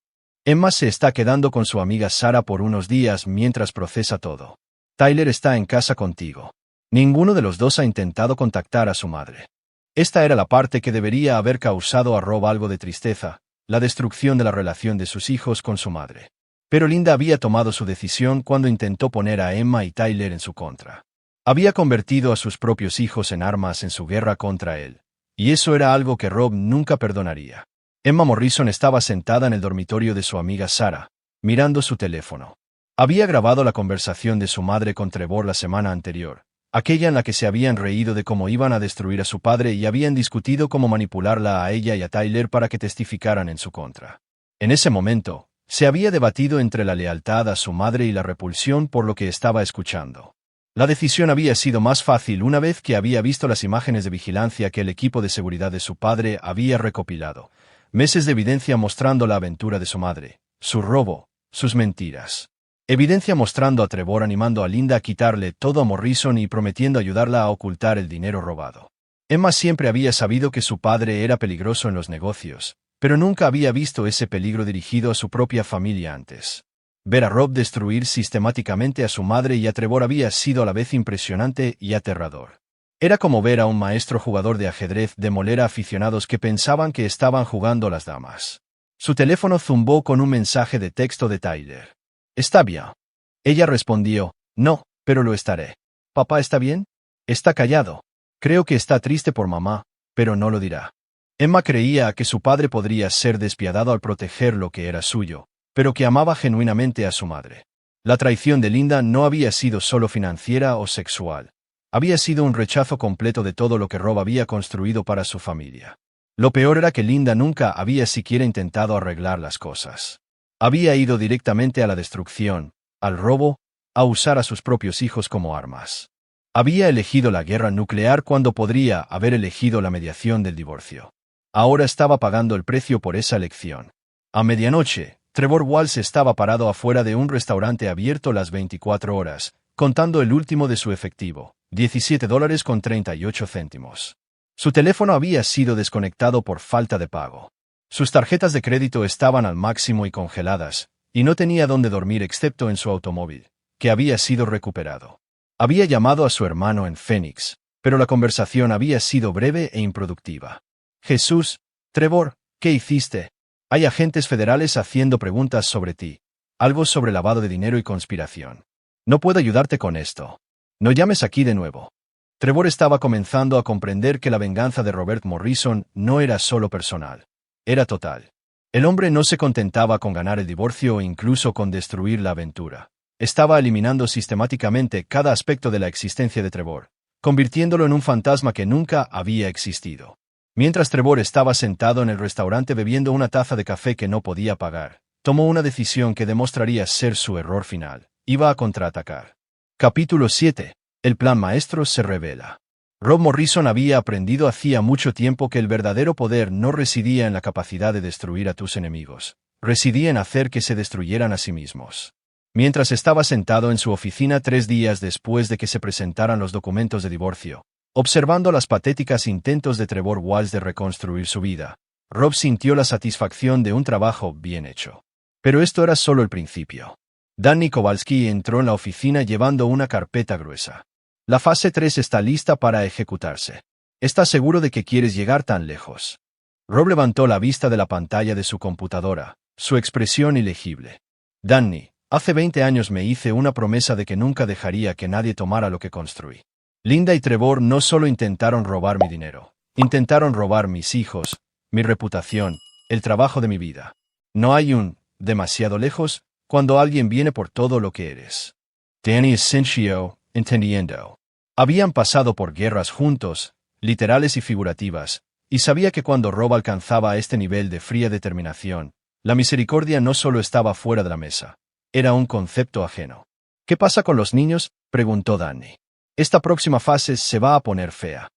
Emma se está quedando con su amiga Sara por unos días mientras procesa todo. Tyler está en casa contigo. Ninguno de los dos ha intentado contactar a su madre. Esta era la parte que debería haber causado a Rob algo de tristeza, la destrucción de la relación de sus hijos con su madre. Pero Linda había tomado su decisión cuando intentó poner a Emma y Tyler en su contra. Había convertido a sus propios hijos en armas en su guerra contra él. Y eso era algo que Rob nunca perdonaría. Emma Morrison estaba sentada en el dormitorio de su amiga Sara, mirando su teléfono. Había grabado la conversación de su madre con Trevor la semana anterior, aquella en la que se habían reído de cómo iban a destruir a su padre y habían discutido cómo manipularla a ella y a Tyler para que testificaran en su contra. En ese momento, se había debatido entre la lealtad a su madre y la repulsión por lo que estaba escuchando. La decisión había sido más fácil una vez que había visto las imágenes de vigilancia que el equipo de seguridad de su padre había recopilado, meses de evidencia mostrando la aventura de su madre, su robo, sus mentiras. Evidencia mostrando a Trevor animando a Linda a quitarle todo a Morrison y prometiendo ayudarla a ocultar el dinero robado. Emma siempre había sabido que su padre era peligroso en los negocios, pero nunca había visto ese peligro dirigido a su propia familia antes. Ver a Rob destruir sistemáticamente a su madre y a Trevor había sido a la vez impresionante y aterrador. Era como ver a un maestro jugador de ajedrez demoler a aficionados que pensaban que estaban jugando las damas. Su teléfono zumbó con un mensaje de texto de Tyler. «¿Está bien?» Ella respondió, «No, pero lo estaré». «¿Papá está bien?» «Está callado. Creo que está triste por mamá, pero no lo dirá». Emma creía que su padre podría ser despiadado al proteger lo que era suyo, pero que amaba genuinamente a su madre. La traición de Linda no había sido solo financiera o sexual. Había sido un rechazo completo de todo lo que Rob había construido para su familia. Lo peor era que Linda nunca había siquiera intentado arreglar las cosas. Había ido directamente a la destrucción, al robo, a usar a sus propios hijos como armas. Había elegido la guerra nuclear cuando podría haber elegido la mediación del divorcio. Ahora estaba pagando el precio por esa elección. A medianoche, Trevor Walsh estaba parado afuera de un restaurante abierto las 24 horas, contando el último de su efectivo, $17.38. Su teléfono había sido desconectado por falta de pago. Sus tarjetas de crédito estaban al máximo y congeladas, y no tenía dónde dormir excepto en su automóvil, que había sido recuperado. Había llamado a su hermano en Phoenix, pero la conversación había sido breve e improductiva. «Jesús, Trevor, ¿qué hiciste? Hay agentes federales haciendo preguntas sobre ti. Algo sobre lavado de dinero y conspiración. No puedo ayudarte con esto. No llames aquí de nuevo». Trevor estaba comenzando a comprender que la venganza de Robert Morrison no era solo personal. Era total. El hombre no se contentaba con ganar el divorcio o incluso con destruir la aventura. Estaba eliminando sistemáticamente cada aspecto de la existencia de Trevor, convirtiéndolo en un fantasma que nunca había existido. Mientras Trevor estaba sentado en el restaurante bebiendo una taza de café que no podía pagar, tomó una decisión que demostraría ser su error final. Iba a contraatacar. Capítulo 7. El plan maestro se revela. Rob Morrison había aprendido hacía mucho tiempo que el verdadero poder no residía en la capacidad de destruir a tus enemigos, residía en hacer que se destruyeran a sí mismos. Mientras estaba sentado en su oficina 3 días después de que se presentaran los documentos de divorcio, observando las patéticas intentos de Trevor Walsh de reconstruir su vida, Rob sintió la satisfacción de un trabajo bien hecho. Pero esto era solo el principio. Danny Kowalski entró en la oficina llevando una carpeta gruesa. La fase 3 está lista para ejecutarse. ¿Estás seguro de que quieres llegar tan lejos? Rob levantó la vista de la pantalla de su computadora, su expresión ilegible. Danny, Hace 20 años me hice una promesa de que nunca dejaría que nadie tomara lo que construí. Linda y Trevor no solo intentaron robar mi dinero, intentaron robar mis hijos, mi reputación, el trabajo de mi vida. No hay un demasiado lejos cuando alguien viene por todo lo que eres. Danny Asensio, entendiendo. Habían pasado por guerras juntos, literales y figurativas, y sabía que cuando Rob alcanzaba este nivel de fría determinación, la misericordia no solo estaba fuera de la mesa, era un concepto ajeno. ¿Qué pasa con los niños?, preguntó Danny. Esta próxima fase se va a poner fea.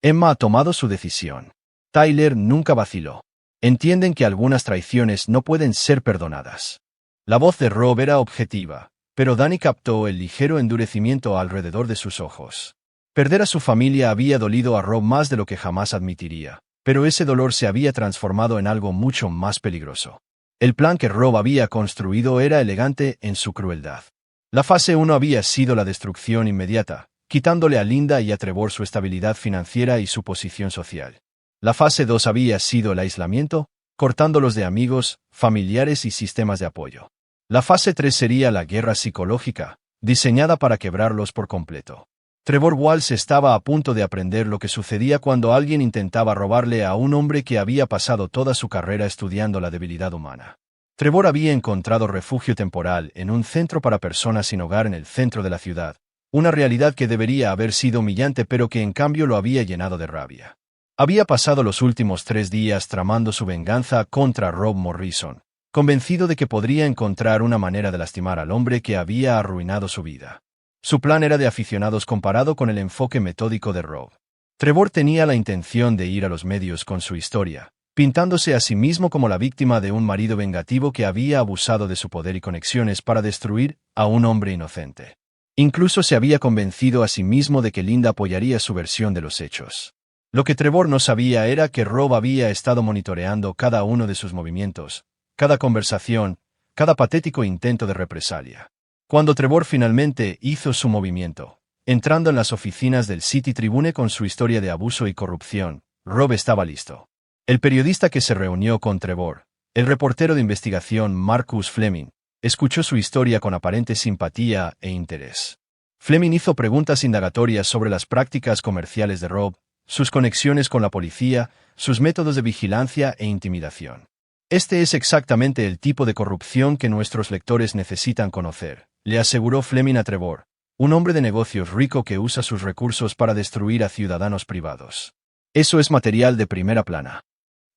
Emma ha tomado su decisión. Tyler nunca vaciló. Entienden que algunas traiciones no pueden ser perdonadas. La voz de Rob era objetiva, pero Danny captó el ligero endurecimiento alrededor de sus ojos. Perder a su familia había dolido a Rob más de lo que jamás admitiría, pero ese dolor se había transformado en algo mucho más peligroso. El plan que Rob había construido era elegante en su crueldad. La fase 1 había sido la destrucción inmediata, quitándole a Linda y a Trevor su estabilidad financiera y su posición social. La fase 2 había sido el aislamiento, cortándolos de amigos, familiares y sistemas de apoyo. La fase 3 sería la guerra psicológica, diseñada para quebrarlos por completo. Trevor Walsh estaba a punto de aprender lo que sucedía cuando alguien intentaba robarle a un hombre que había pasado toda su carrera estudiando la debilidad humana. Trevor había encontrado refugio temporal en un centro para personas sin hogar en el centro de la ciudad, una realidad que debería haber sido humillante pero que en cambio lo había llenado de rabia. Había pasado los últimos 3 días tramando su venganza contra Rob Morrison, convencido de que podría encontrar una manera de lastimar al hombre que había arruinado su vida. Su plan era de aficionados comparado con el enfoque metódico de Rob. Trevor tenía la intención de ir a los medios con su historia, pintándose a sí mismo como la víctima de un marido vengativo que había abusado de su poder y conexiones para destruir a un hombre inocente. Incluso se había convencido a sí mismo de que Linda apoyaría su versión de los hechos. Lo que Trevor no sabía era que Rob había estado monitoreando cada uno de sus movimientos, cada conversación, cada patético intento de represalia. Cuando Trevor finalmente hizo su movimiento, entrando en las oficinas del City Tribune con su historia de abuso y corrupción, Rob estaba listo. El periodista que se reunió con Trevor, el reportero de investigación Marcus Fleming, escuchó su historia con aparente simpatía e interés. Fleming hizo preguntas indagatorias sobre las prácticas comerciales de Rob, sus conexiones con la policía, sus métodos de vigilancia e intimidación. Este es exactamente el tipo de corrupción que nuestros lectores necesitan conocer, le aseguró Fleming a Trevor, un hombre de negocios rico que usa sus recursos para destruir a ciudadanos privados. Eso es material de primera plana.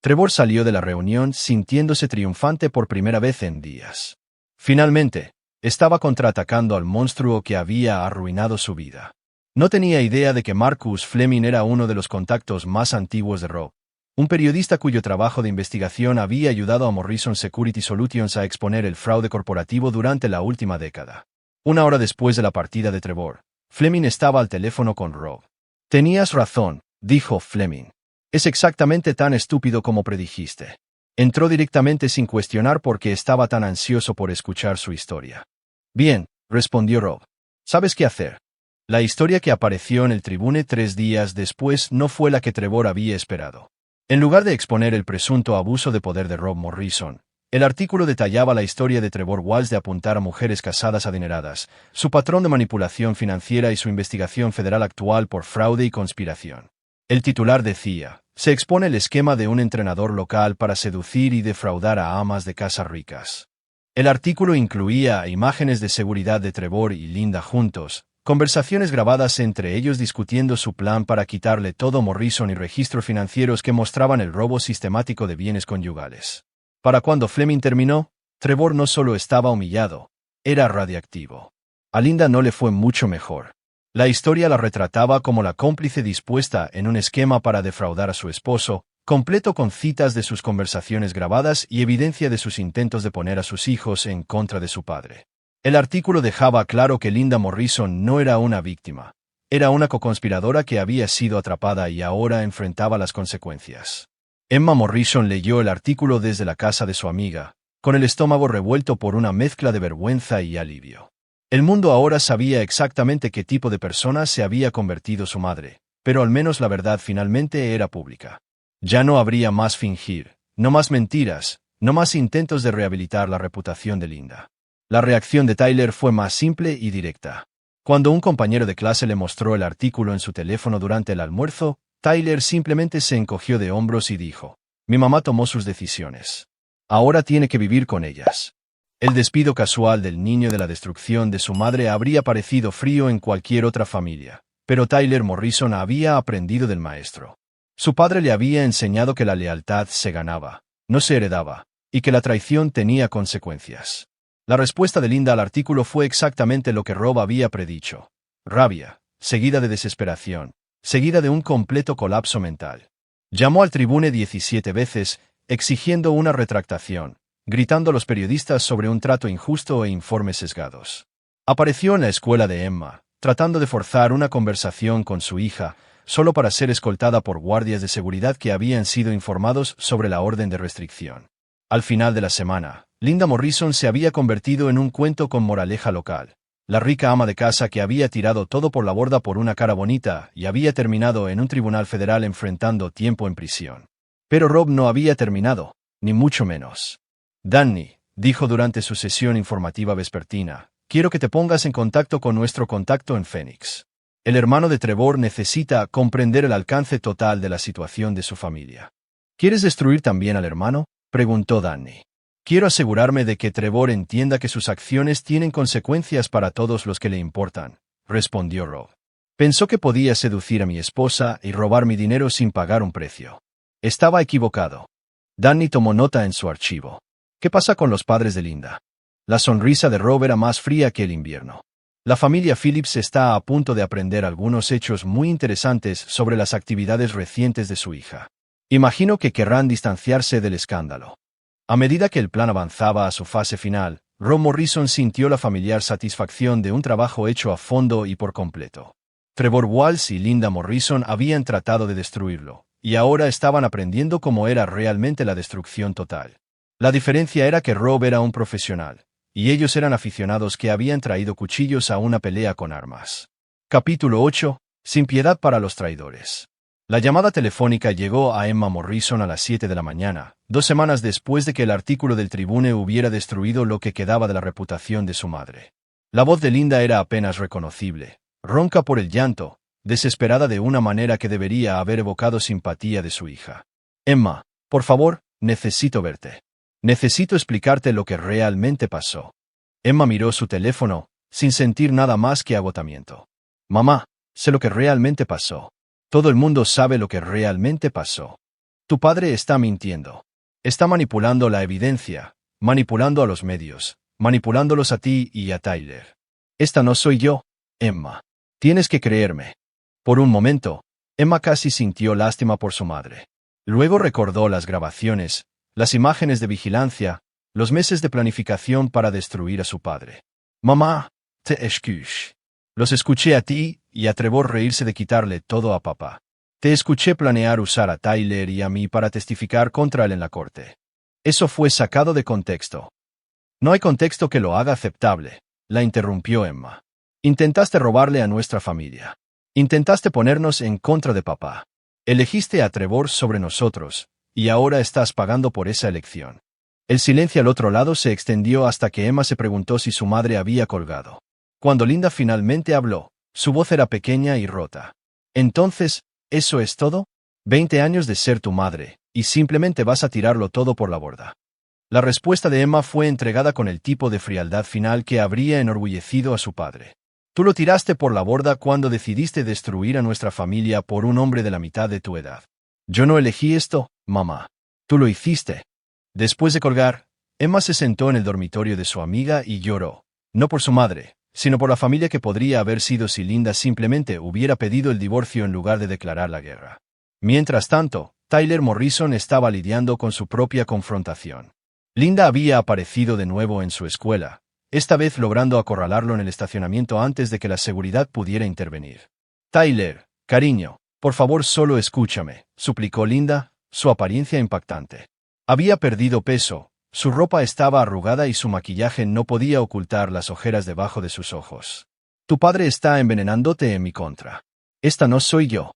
Trevor salió de la reunión sintiéndose triunfante por primera vez en días. Finalmente, estaba contraatacando al monstruo que había arruinado su vida. No tenía idea de que Marcus Fleming era uno de los contactos más antiguos de Rob, un periodista cuyo trabajo de investigación había ayudado a Morrison Security Solutions a exponer el fraude corporativo durante la última década. 1 hora después de la partida de Trevor, Fleming estaba al teléfono con Rob. «Tenías razón», dijo Fleming. «Es exactamente tan estúpido como predijiste». Entró directamente sin cuestionar porque estaba tan ansioso por escuchar su historia. «Bien», respondió Rob. «¿Sabes qué hacer?» La historia que apareció en el Tribune 3 días después no fue la que Trevor había esperado. En lugar de exponer el presunto abuso de poder de Rob Morrison, el artículo detallaba la historia de Trevor Walsh de apuntar a mujeres casadas adineradas, su patrón de manipulación financiera y su investigación federal actual por fraude y conspiración. El titular decía: se expone el esquema de un entrenador local para seducir y defraudar a amas de casa ricas. El artículo incluía imágenes de seguridad de Trevor y Linda juntos, conversaciones grabadas entre ellos discutiendo su plan para quitarle todo a Morrison y registros financieros que mostraban el robo sistemático de bienes conyugales. Para cuando Fleming terminó, Trevor no solo estaba humillado, era radiactivo. A Linda no le fue mucho mejor. La historia la retrataba como la cómplice dispuesta en un esquema para defraudar a su esposo, completo con citas de sus conversaciones grabadas y evidencia de sus intentos de poner a sus hijos en contra de su padre. El artículo dejaba claro que Linda Morrison no era una víctima, era una coconspiradora que había sido atrapada y ahora enfrentaba las consecuencias. Emma Morrison leyó el artículo desde la casa de su amiga, con el estómago revuelto por una mezcla de vergüenza y alivio. El mundo ahora sabía exactamente qué tipo de persona se había convertido su madre, pero al menos la verdad finalmente era pública. Ya no habría más fingir, no más mentiras, no más intentos de rehabilitar la reputación de Linda. La reacción de Tyler fue más simple y directa. Cuando un compañero de clase le mostró el artículo en su teléfono durante el almuerzo, Tyler simplemente se encogió de hombros y dijo: «Mi mamá tomó sus decisiones. Ahora tiene que vivir con ellas». El despido casual del niño de la destrucción de su madre habría parecido frío en cualquier otra familia, pero Tyler Morrison había aprendido del maestro. Su padre le había enseñado que la lealtad se ganaba, no se heredaba, y que la traición tenía consecuencias. La respuesta de Linda al artículo fue exactamente lo que Rob había predicho: rabia, seguida de desesperación, seguida de un completo colapso mental. Llamó al Tribune 17 veces, exigiendo una retractación, gritando a los periodistas sobre un trato injusto e informes sesgados. Apareció en la escuela de Emma, tratando de forzar una conversación con su hija, solo para ser escoltada por guardias de seguridad que habían sido informados sobre la orden de restricción. Al final de la semana, Linda Morrison se había convertido en un cuento con moraleja local. La rica ama de casa que había tirado todo por la borda por una cara bonita y había terminado en un tribunal federal enfrentando tiempo en prisión. Pero Rob no había terminado, ni mucho menos. «Danny», dijo durante su sesión informativa vespertina, «quiero que te pongas en contacto con nuestro contacto en Phoenix. El hermano de Trevor necesita comprender el alcance total de la situación de su familia». «¿Quieres destruir también al hermano?», preguntó Danny. «Quiero asegurarme de que Trevor entienda que sus acciones tienen consecuencias para todos los que le importan», respondió Rob. «Pensó que podía seducir a mi esposa y robar mi dinero sin pagar un precio. Estaba equivocado». Danny tomó nota en su archivo. «¿Qué pasa con los padres de Linda?». La sonrisa de Rob era más fría que el invierno. «La familia Phillips está a punto de aprender algunos hechos muy interesantes sobre las actividades recientes de su hija. Imagino que querrán distanciarse del escándalo». A medida que el plan avanzaba a su fase final, Rob Morrison sintió la familiar satisfacción de un trabajo hecho a fondo y por completo. Trevor Walsh y Linda Morrison habían tratado de destruirlo, y ahora estaban aprendiendo cómo era realmente la destrucción total. La diferencia era que Rob era un profesional, y ellos eran aficionados que habían traído cuchillos a una pelea con armas. Capítulo 8. Sin piedad para los traidores. La llamada telefónica llegó a Emma Morrison a las 7 de la mañana, 2 semanas después de que el artículo del Tribune hubiera destruido lo que quedaba de la reputación de su madre. La voz de Linda era apenas reconocible, ronca por el llanto, desesperada de una manera que debería haber evocado simpatía de su hija. «Emma, por favor, necesito verte. Necesito explicarte lo que realmente pasó». Emma miró su teléfono, sin sentir nada más que agotamiento. «Mamá, sé lo que realmente pasó. Todo el mundo sabe lo que realmente pasó. Tu padre está mintiendo. Está manipulando la evidencia, manipulando a los medios, manipulándolos a ti y a Tyler. Esta no soy yo, Emma. Tienes que creerme». Por un momento, Emma casi sintió lástima por su madre. Luego recordó las grabaciones, las imágenes de vigilancia, los meses de planificación para destruir a su padre. «Mamá, te escuché. Los escuché a ti y a Trevor reírse de quitarle todo a papá. Te escuché planear usar a Tyler y a mí para testificar contra él en la corte. Eso fue sacado de contexto». «No hay contexto que lo haga aceptable», la interrumpió Emma. «Intentaste robarle a nuestra familia. Intentaste ponernos en contra de papá. Elegiste a Trevor sobre nosotros, y ahora estás pagando por esa elección». El silencio al otro lado se extendió hasta que Emma se preguntó si su madre había colgado. Cuando Linda finalmente habló, su voz era pequeña y rota. «Entonces, ¿eso es todo? 20 años de ser tu madre, y simplemente vas a tirarlo todo por la borda». La respuesta de Emma fue entregada con el tipo de frialdad final que habría enorgullecido a su padre. «Tú lo tiraste por la borda cuando decidiste destruir a nuestra familia por un hombre de la mitad de tu edad. Yo no elegí esto, mamá. Tú lo hiciste». Después de colgar, Emma se sentó en el dormitorio de su amiga y lloró, no por su madre, sino por la familia que podría haber sido si Linda simplemente hubiera pedido el divorcio en lugar de declarar la guerra. Mientras tanto, Tyler Morrison estaba lidiando con su propia confrontación. Linda había aparecido de nuevo en su escuela, esta vez logrando acorralarlo en el estacionamiento antes de que la seguridad pudiera intervenir. «Tyler, cariño, por favor solo escúchame», suplicó Linda, su apariencia impactante. Había perdido peso, su ropa estaba arrugada y su maquillaje no podía ocultar las ojeras debajo de sus ojos. «Tu padre está envenenándote en mi contra. Esta no soy yo».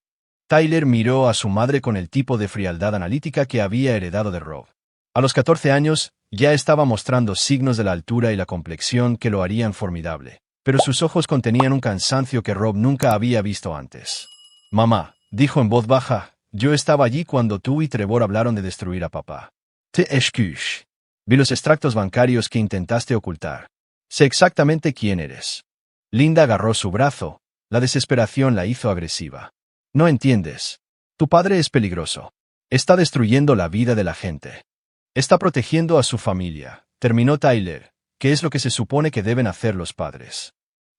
Tyler miró a su madre con el tipo de frialdad analítica que había heredado de Rob. A los 14 años, ya estaba mostrando signos de la altura y la complexión que lo harían formidable, pero sus ojos contenían un cansancio que Rob nunca había visto antes. «Mamá», dijo en voz baja, «yo estaba allí cuando tú y Trevor hablaron de destruir a papá. Te excuse. Vi los extractos bancarios que intentaste ocultar. Sé exactamente quién eres». Linda agarró su brazo. La desesperación la hizo agresiva. «No entiendes. Tu padre es peligroso. Está destruyendo la vida de la gente. Está protegiendo a su familia», terminó Tyler, que es lo que se supone que deben hacer los padres.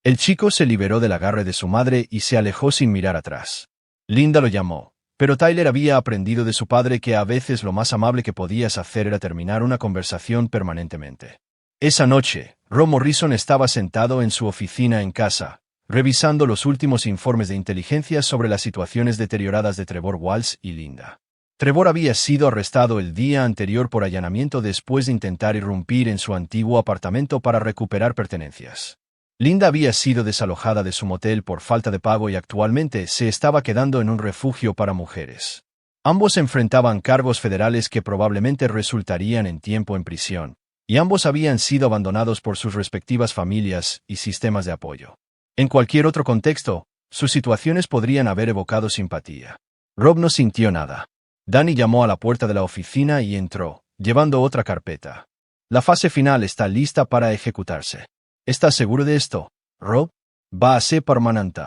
El chico se liberó del agarre de su madre y se alejó sin mirar atrás. Linda lo llamó, pero Tyler había aprendido de su padre que a veces lo más amable que podías hacer era terminar una conversación permanentemente. Esa noche, Rob Morrison estaba sentado en su oficina en casa, revisando los últimos informes de inteligencia sobre las situaciones deterioradas de Trevor Walsh y Linda. Trevor había sido arrestado el día anterior por allanamiento después de intentar irrumpir en su antiguo apartamento para recuperar pertenencias. Linda había sido desalojada de su motel por falta de pago y actualmente se estaba quedando en un refugio para mujeres. Ambos enfrentaban cargos federales que probablemente resultarían en tiempo en prisión, y ambos habían sido abandonados por sus respectivas familias y sistemas de apoyo. En cualquier otro contexto, sus situaciones podrían haber evocado simpatía. Rob no sintió nada. Danny llamó a la puerta de la oficina y entró, llevando otra carpeta. La fase final está lista para ejecutarse. ¿Estás seguro de esto, Rob? Va a ser permanente.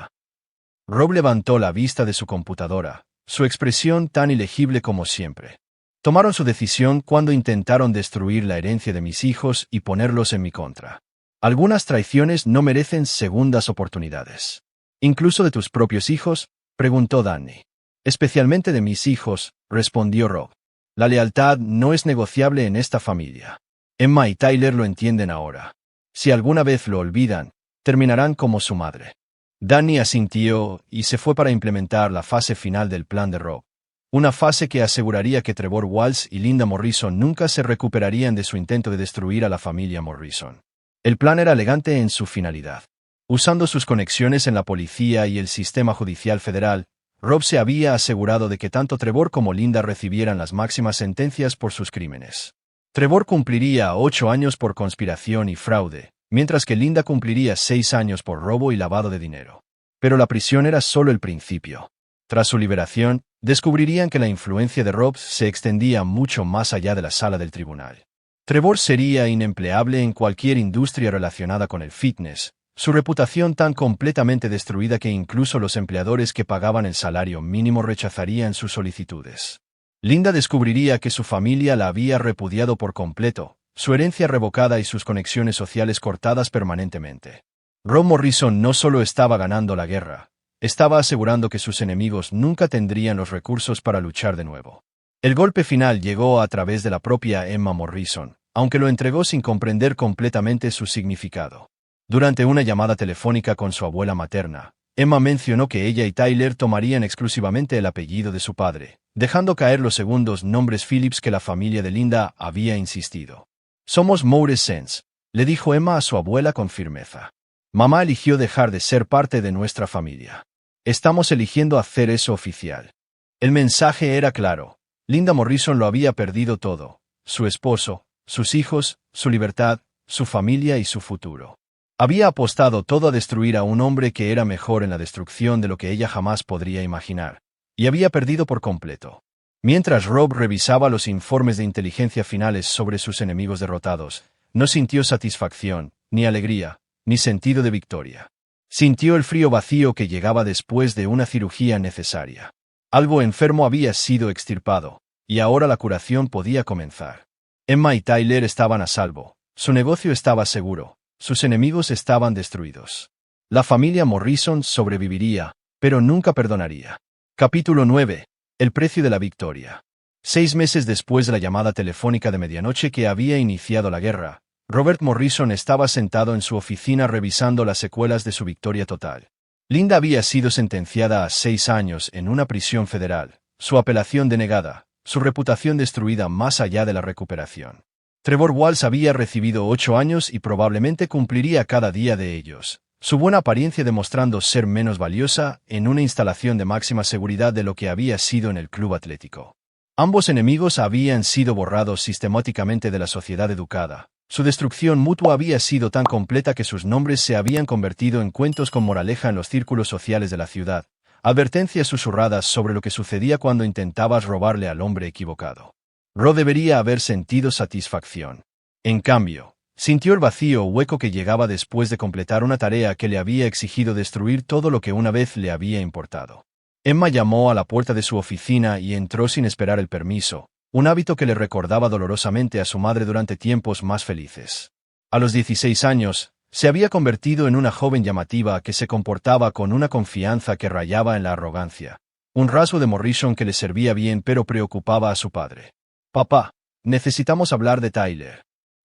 Rob levantó la vista de su computadora, su expresión tan ilegible como siempre. Tomaron su decisión cuando intentaron destruir la herencia de mis hijos y ponerlos en mi contra. Algunas traiciones no merecen segundas oportunidades. ¿Incluso de tus propios hijos?, preguntó Danny. Especialmente de mis hijos, respondió Rob. La lealtad no es negociable en esta familia. Emma y Tyler lo entienden ahora. Si alguna vez lo olvidan, terminarán como su madre. Danny asintió y se fue para implementar la fase final del plan de Rob. Una fase que aseguraría que Trevor Walsh y Linda Morrison nunca se recuperarían de su intento de destruir a la familia Morrison. El plan era elegante en su finalidad. Usando sus conexiones en la policía y el sistema judicial federal, Rob se había asegurado de que tanto Trevor como Linda recibieran las máximas sentencias por sus crímenes. Trevor cumpliría 8 años por conspiración y fraude, mientras que Linda cumpliría 6 años por robo y lavado de dinero. Pero la prisión era solo el principio. Tras su liberación, descubrirían que la influencia de Rob se extendía mucho más allá de la sala del tribunal. Trevor sería inempleable en cualquier industria relacionada con el fitness, su reputación tan completamente destruida que incluso los empleadores que pagaban el salario mínimo rechazarían sus solicitudes. Linda descubriría que su familia la había repudiado por completo, su herencia revocada y sus conexiones sociales cortadas permanentemente. Rob Morrison no solo estaba ganando la guerra, estaba asegurando que sus enemigos nunca tendrían los recursos para luchar de nuevo. El golpe final llegó a través de la propia Emma Morrison, aunque lo entregó sin comprender completamente su significado. Durante una llamada telefónica con su abuela materna, Emma mencionó que ella y Tyler tomarían exclusivamente el apellido de su padre, dejando caer los segundos nombres Phillips que la familia de Linda había insistido. «Somos Morrisons», le dijo Emma a su abuela con firmeza. «Mamá eligió dejar de ser parte de nuestra familia. Estamos eligiendo hacer eso oficial». El mensaje era claro. Linda Morrison lo había perdido todo: su esposo, sus hijos, su libertad, su familia y su futuro. Había apostado todo a destruir a un hombre que era mejor en la destrucción de lo que ella jamás podría imaginar, y había perdido por completo. Mientras Rob revisaba los informes de inteligencia finales sobre sus enemigos derrotados, no sintió satisfacción, ni alegría, ni sentido de victoria. Sintió el frío vacío que llegaba después de una cirugía necesaria. Algo enfermo había sido extirpado, y ahora la curación podía comenzar. Emma y Tyler estaban a salvo, su negocio estaba seguro. Sus enemigos estaban destruidos. La familia Morrison sobreviviría, pero nunca perdonaría. Capítulo 9. El precio de la victoria. 6 meses después de la llamada telefónica de medianoche que había iniciado la guerra, Robert Morrison estaba sentado en su oficina revisando las secuelas de su victoria total. Linda había sido sentenciada a 6 años en una prisión federal, su apelación denegada, su reputación destruida más allá de la recuperación. Trevor Walsh había recibido 8 años y probablemente cumpliría cada día de ellos, su buena apariencia demostrando ser menos valiosa en una instalación de máxima seguridad de lo que había sido en el club atlético. Ambos enemigos habían sido borrados sistemáticamente de la sociedad educada. Su destrucción mutua había sido tan completa que sus nombres se habían convertido en cuentos con moraleja en los círculos sociales de la ciudad, advertencias susurradas sobre lo que sucedía cuando intentabas robarle al hombre equivocado. Rob debería haber sentido satisfacción. En cambio, sintió el vacío hueco que llegaba después de completar una tarea que le había exigido destruir todo lo que una vez le había importado. Emma llamó a la puerta de su oficina y entró sin esperar el permiso, un hábito que le recordaba dolorosamente a su madre durante tiempos más felices. A los 16 años, se había convertido en una joven llamativa que se comportaba con una confianza que rayaba en la arrogancia, un rasgo de Morrison que le servía bien pero preocupaba a su padre. «Papá, necesitamos hablar de Tyler».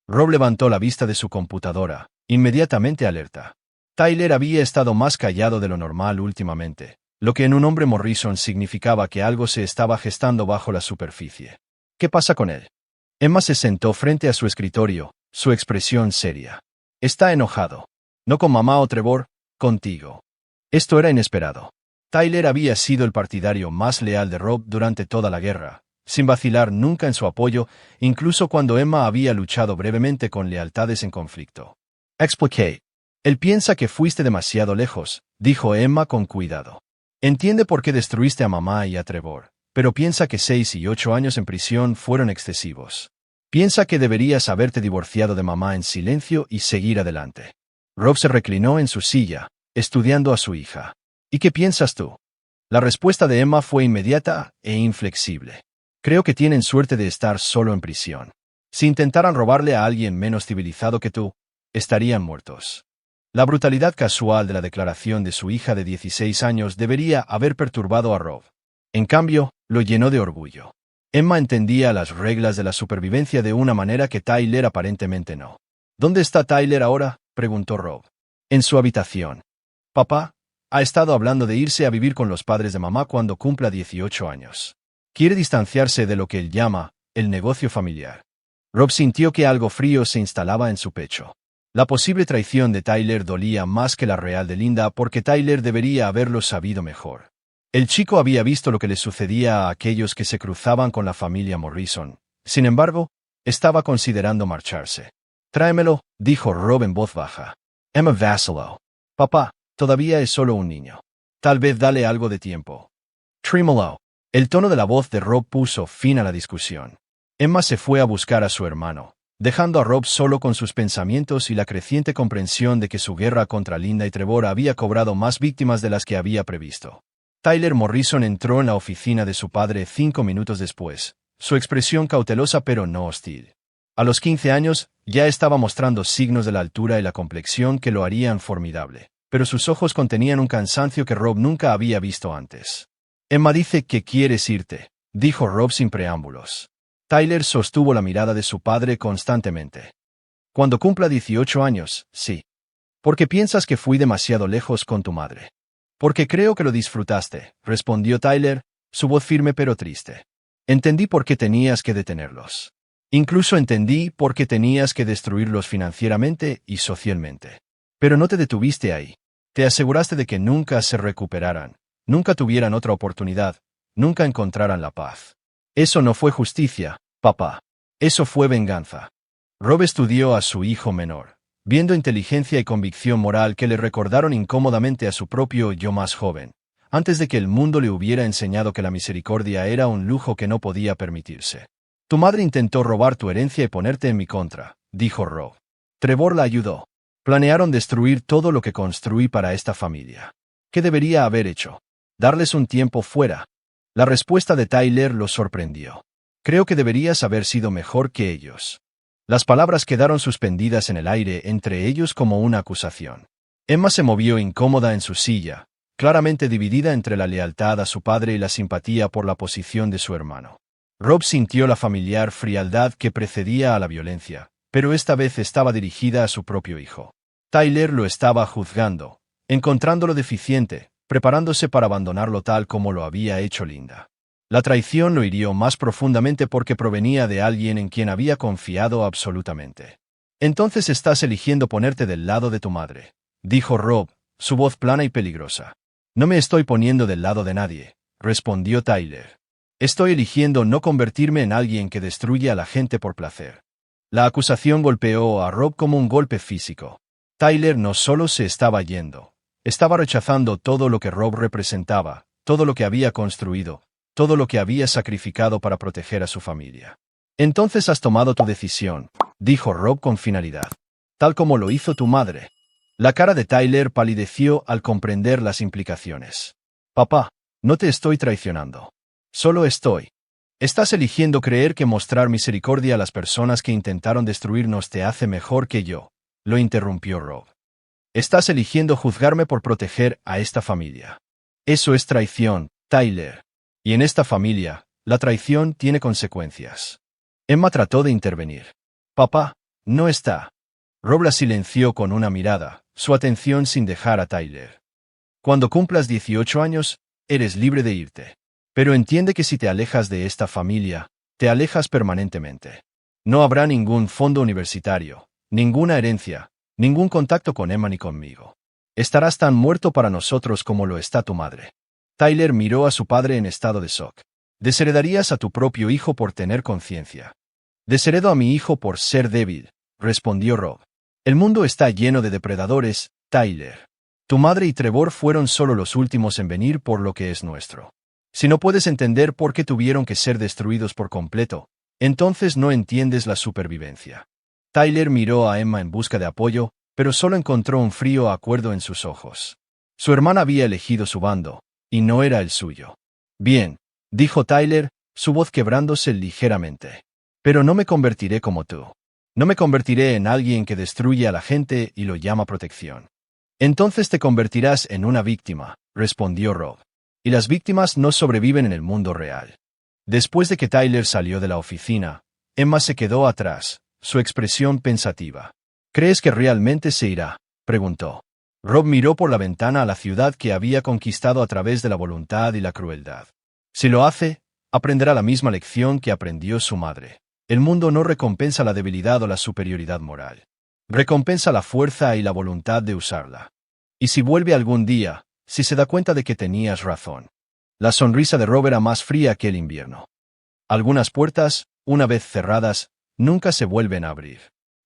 Rob levantó la vista de su computadora, inmediatamente alerta. Tyler había estado más callado de lo normal últimamente, lo que en un hombre Morrison significaba que algo se estaba gestando bajo la superficie. «¿Qué pasa con él?» Emma se sentó frente a su escritorio, su expresión seria. «Está enojado. No con mamá o Trevor, contigo». Esto era inesperado. Tyler había sido el partidario más leal de Rob durante toda la guerra, sin vacilar nunca en su apoyo, incluso cuando Emma había luchado brevemente con lealtades en conflicto. «Expliqué. Él piensa que fuiste demasiado lejos», dijo Emma con cuidado. «Entiende por qué destruiste a mamá y a Trevor, pero piensa que 6 y 8 años en prisión fueron excesivos. Piensa que deberías haberte divorciado de mamá en silencio y seguir adelante». Rob se reclinó en su silla, estudiando a su hija. «¿Y qué piensas tú?» La respuesta de Emma fue inmediata e inflexible. «Creo que tienen suerte de estar solo en prisión. Si intentaran robarle a alguien menos civilizado que tú, estarían muertos». La brutalidad casual de la declaración de su hija de 16 años debería haber perturbado a Rob. En cambio, lo llenó de orgullo. Emma entendía las reglas de la supervivencia de una manera que Tyler aparentemente no. «¿Dónde está Tyler ahora?», preguntó Rob. «En su habitación. Papá ha estado hablando de irse a vivir con los padres de mamá cuando cumpla 18 años. Quiere distanciarse de lo que él llama el negocio familiar». Rob sintió que algo frío se instalaba en su pecho. La posible traición de Tyler dolía más que la real de Linda porque Tyler debería haberlo sabido mejor. El chico había visto lo que le sucedía a aquellos que se cruzaban con la familia Morrison. Sin embargo, estaba considerando marcharse. «Tráemelo», dijo Rob en voz baja. Emma vaciló. «Papá, todavía es solo un niño. Tal vez dale algo de tiempo». «Tráemelo». El tono de la voz de Rob puso fin a la discusión. Emma se fue a buscar a su hermano, dejando a Rob solo con sus pensamientos y la creciente comprensión de que su guerra contra Linda y Trevor había cobrado más víctimas de las que había previsto. Tyler Morrison entró en la oficina de su padre 5 minutos después, su expresión cautelosa pero no hostil. A los 15 años, ya estaba mostrando signos de la altura y la complexión que lo harían formidable, pero sus ojos contenían un cansancio que Rob nunca había visto antes. «Emma dice que quieres irte», dijo Rob sin preámbulos. Tyler sostuvo la mirada de su padre constantemente. «Cuando cumpla 18 años, sí. Porque piensas que fui demasiado lejos con tu madre». «Porque creo que lo disfrutaste», respondió Tyler, su voz firme pero triste. «Entendí por qué tenías que detenerlos. Incluso entendí por qué tenías que destruirlos financieramente y socialmente. Pero no te detuviste ahí. Te aseguraste de que nunca se recuperaran, nunca tuvieran otra oportunidad, nunca encontraran la paz. Eso no fue justicia, papá. Eso fue venganza». Rob estudió a su hijo menor, viendo inteligencia y convicción moral que le recordaron incómodamente a su propio yo más joven, antes de que el mundo le hubiera enseñado que la misericordia era un lujo que no podía permitirse. «Tu madre intentó robar tu herencia y ponerte en mi contra», dijo Rob. «Trevor la ayudó. Planearon destruir todo lo que construí para esta familia. ¿Qué debería haber hecho? ¿Darles un tiempo fuera?» La respuesta de Tyler lo sorprendió. «Creo que deberías haber sido mejor que ellos». Las palabras quedaron suspendidas en el aire entre ellos como una acusación. Emma se movió incómoda en su silla, claramente dividida entre la lealtad a su padre y la simpatía por la posición de su hermano. Rob sintió la familiar frialdad que precedía a la violencia, pero esta vez estaba dirigida a su propio hijo. Tyler lo estaba juzgando, encontrándolo deficiente, preparándose para abandonarlo tal como lo había hecho Linda. La traición lo hirió más profundamente porque provenía de alguien en quien había confiado absolutamente. «Entonces estás eligiendo ponerte del lado de tu madre», dijo Rob, su voz plana y peligrosa. «No me estoy poniendo del lado de nadie», respondió Tyler. Estoy eligiendo no convertirme en alguien que destruye a la gente por placer. La acusación golpeó a Rob como un golpe físico. Tyler no solo se estaba yendo, estaba rechazando todo lo que Rob representaba, todo lo que había construido, todo lo que había sacrificado para proteger a su familia. Entonces has tomado tu decisión, dijo Rob con finalidad. Tal como lo hizo tu madre. La cara de Tyler palideció al comprender las implicaciones. Papá, no te estoy traicionando. Solo estoy. Estás eligiendo creer que mostrar misericordia a las personas que intentaron destruirnos te hace mejor que yo, lo interrumpió Rob. Estás eligiendo juzgarme por proteger a esta familia. Eso es traición, Tyler. Y en esta familia, la traición tiene consecuencias. Emma trató de intervenir. Papá, no está. Rob la silenció con una mirada, su atención sin dejar a Tyler. Cuando cumplas 18 años, eres libre de irte. Pero entiende que si te alejas de esta familia, te alejas permanentemente. No habrá ningún fondo universitario, ninguna herencia, ningún contacto con Emma ni conmigo. Estarás tan muerto para nosotros como lo está tu madre. Tyler miró a su padre en estado de shock. Desheredarías a tu propio hijo por tener conciencia. Desheredo a mi hijo por ser débil, respondió Rob. El mundo está lleno de depredadores, Tyler. Tu madre y Trevor fueron solo los últimos en venir por lo que es nuestro. Si no puedes entender por qué tuvieron que ser destruidos por completo, entonces no entiendes la supervivencia. Tyler miró a Emma en busca de apoyo, pero solo encontró un frío acuerdo en sus ojos. Su hermana había elegido su bando, y no era el suyo. Bien, dijo Tyler, su voz quebrándose ligeramente. Pero no me convertiré como tú. No me convertiré en alguien que destruye a la gente y lo llama protección. Entonces te convertirás en una víctima, respondió Rob. Y las víctimas no sobreviven en el mundo real. Después de que Tyler salió de la oficina, Emma se quedó atrás, su expresión pensativa. ¿Crees que realmente se irá?, preguntó. Rob miró por la ventana a la ciudad que había conquistado a través de la voluntad y la crueldad. Si lo hace, aprenderá la misma lección que aprendió su madre. El mundo no recompensa la debilidad o la superioridad moral. Recompensa la fuerza y la voluntad de usarla. Y si vuelve algún día, si se da cuenta de que tenías razón. La sonrisa de Rob era más fría que el invierno. Algunas puertas, una vez cerradas, nunca se vuelven a abrir.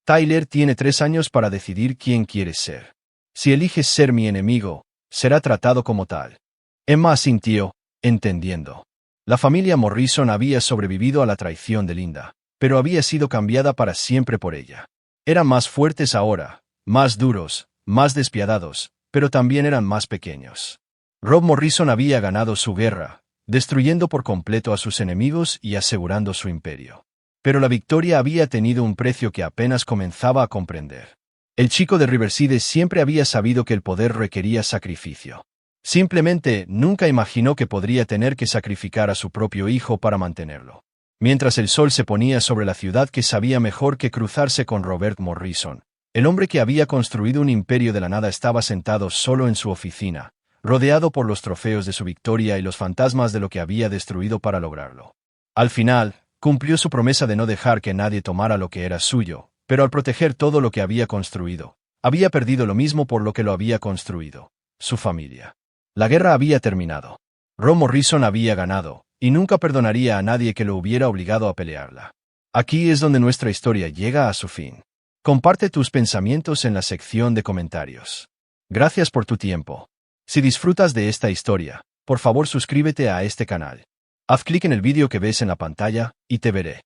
Tyler tiene 3 años para decidir quién quiere ser. Si eliges ser mi enemigo, será tratado como tal. Emma asintió, entendiendo. La familia Morrison había sobrevivido a la traición de Linda, pero había sido cambiada para siempre por ella. Eran más fuertes ahora, más duros, más despiadados, pero también eran más pequeños. Rob Morrison había ganado su guerra, destruyendo por completo a sus enemigos y asegurando su imperio. Pero la victoria había tenido un precio que apenas comenzaba a comprender. El chico de Riverside siempre había sabido que el poder requería sacrificio. Simplemente nunca imaginó que podría tener que sacrificar a su propio hijo para mantenerlo. Mientras el sol se ponía sobre la ciudad que sabía mejor que cruzarse con Robert Morrison, el hombre que había construido un imperio de la nada estaba sentado solo en su oficina, rodeado por los trofeos de su victoria y los fantasmas de lo que había destruido para lograrlo. Al final, cumplió su promesa de no dejar que nadie tomara lo que era suyo, pero al proteger todo lo que había construido, había perdido lo mismo por lo que lo había construido: su familia. La guerra había terminado. Rob Morrison había ganado, y nunca perdonaría a nadie que lo hubiera obligado a pelearla. Aquí es donde nuestra historia llega a su fin. Comparte tus pensamientos en la sección de comentarios. Gracias por tu tiempo. Si disfrutas de esta historia, por favor suscríbete a este canal. Haz clic en el vídeo que ves en la pantalla, y te veré.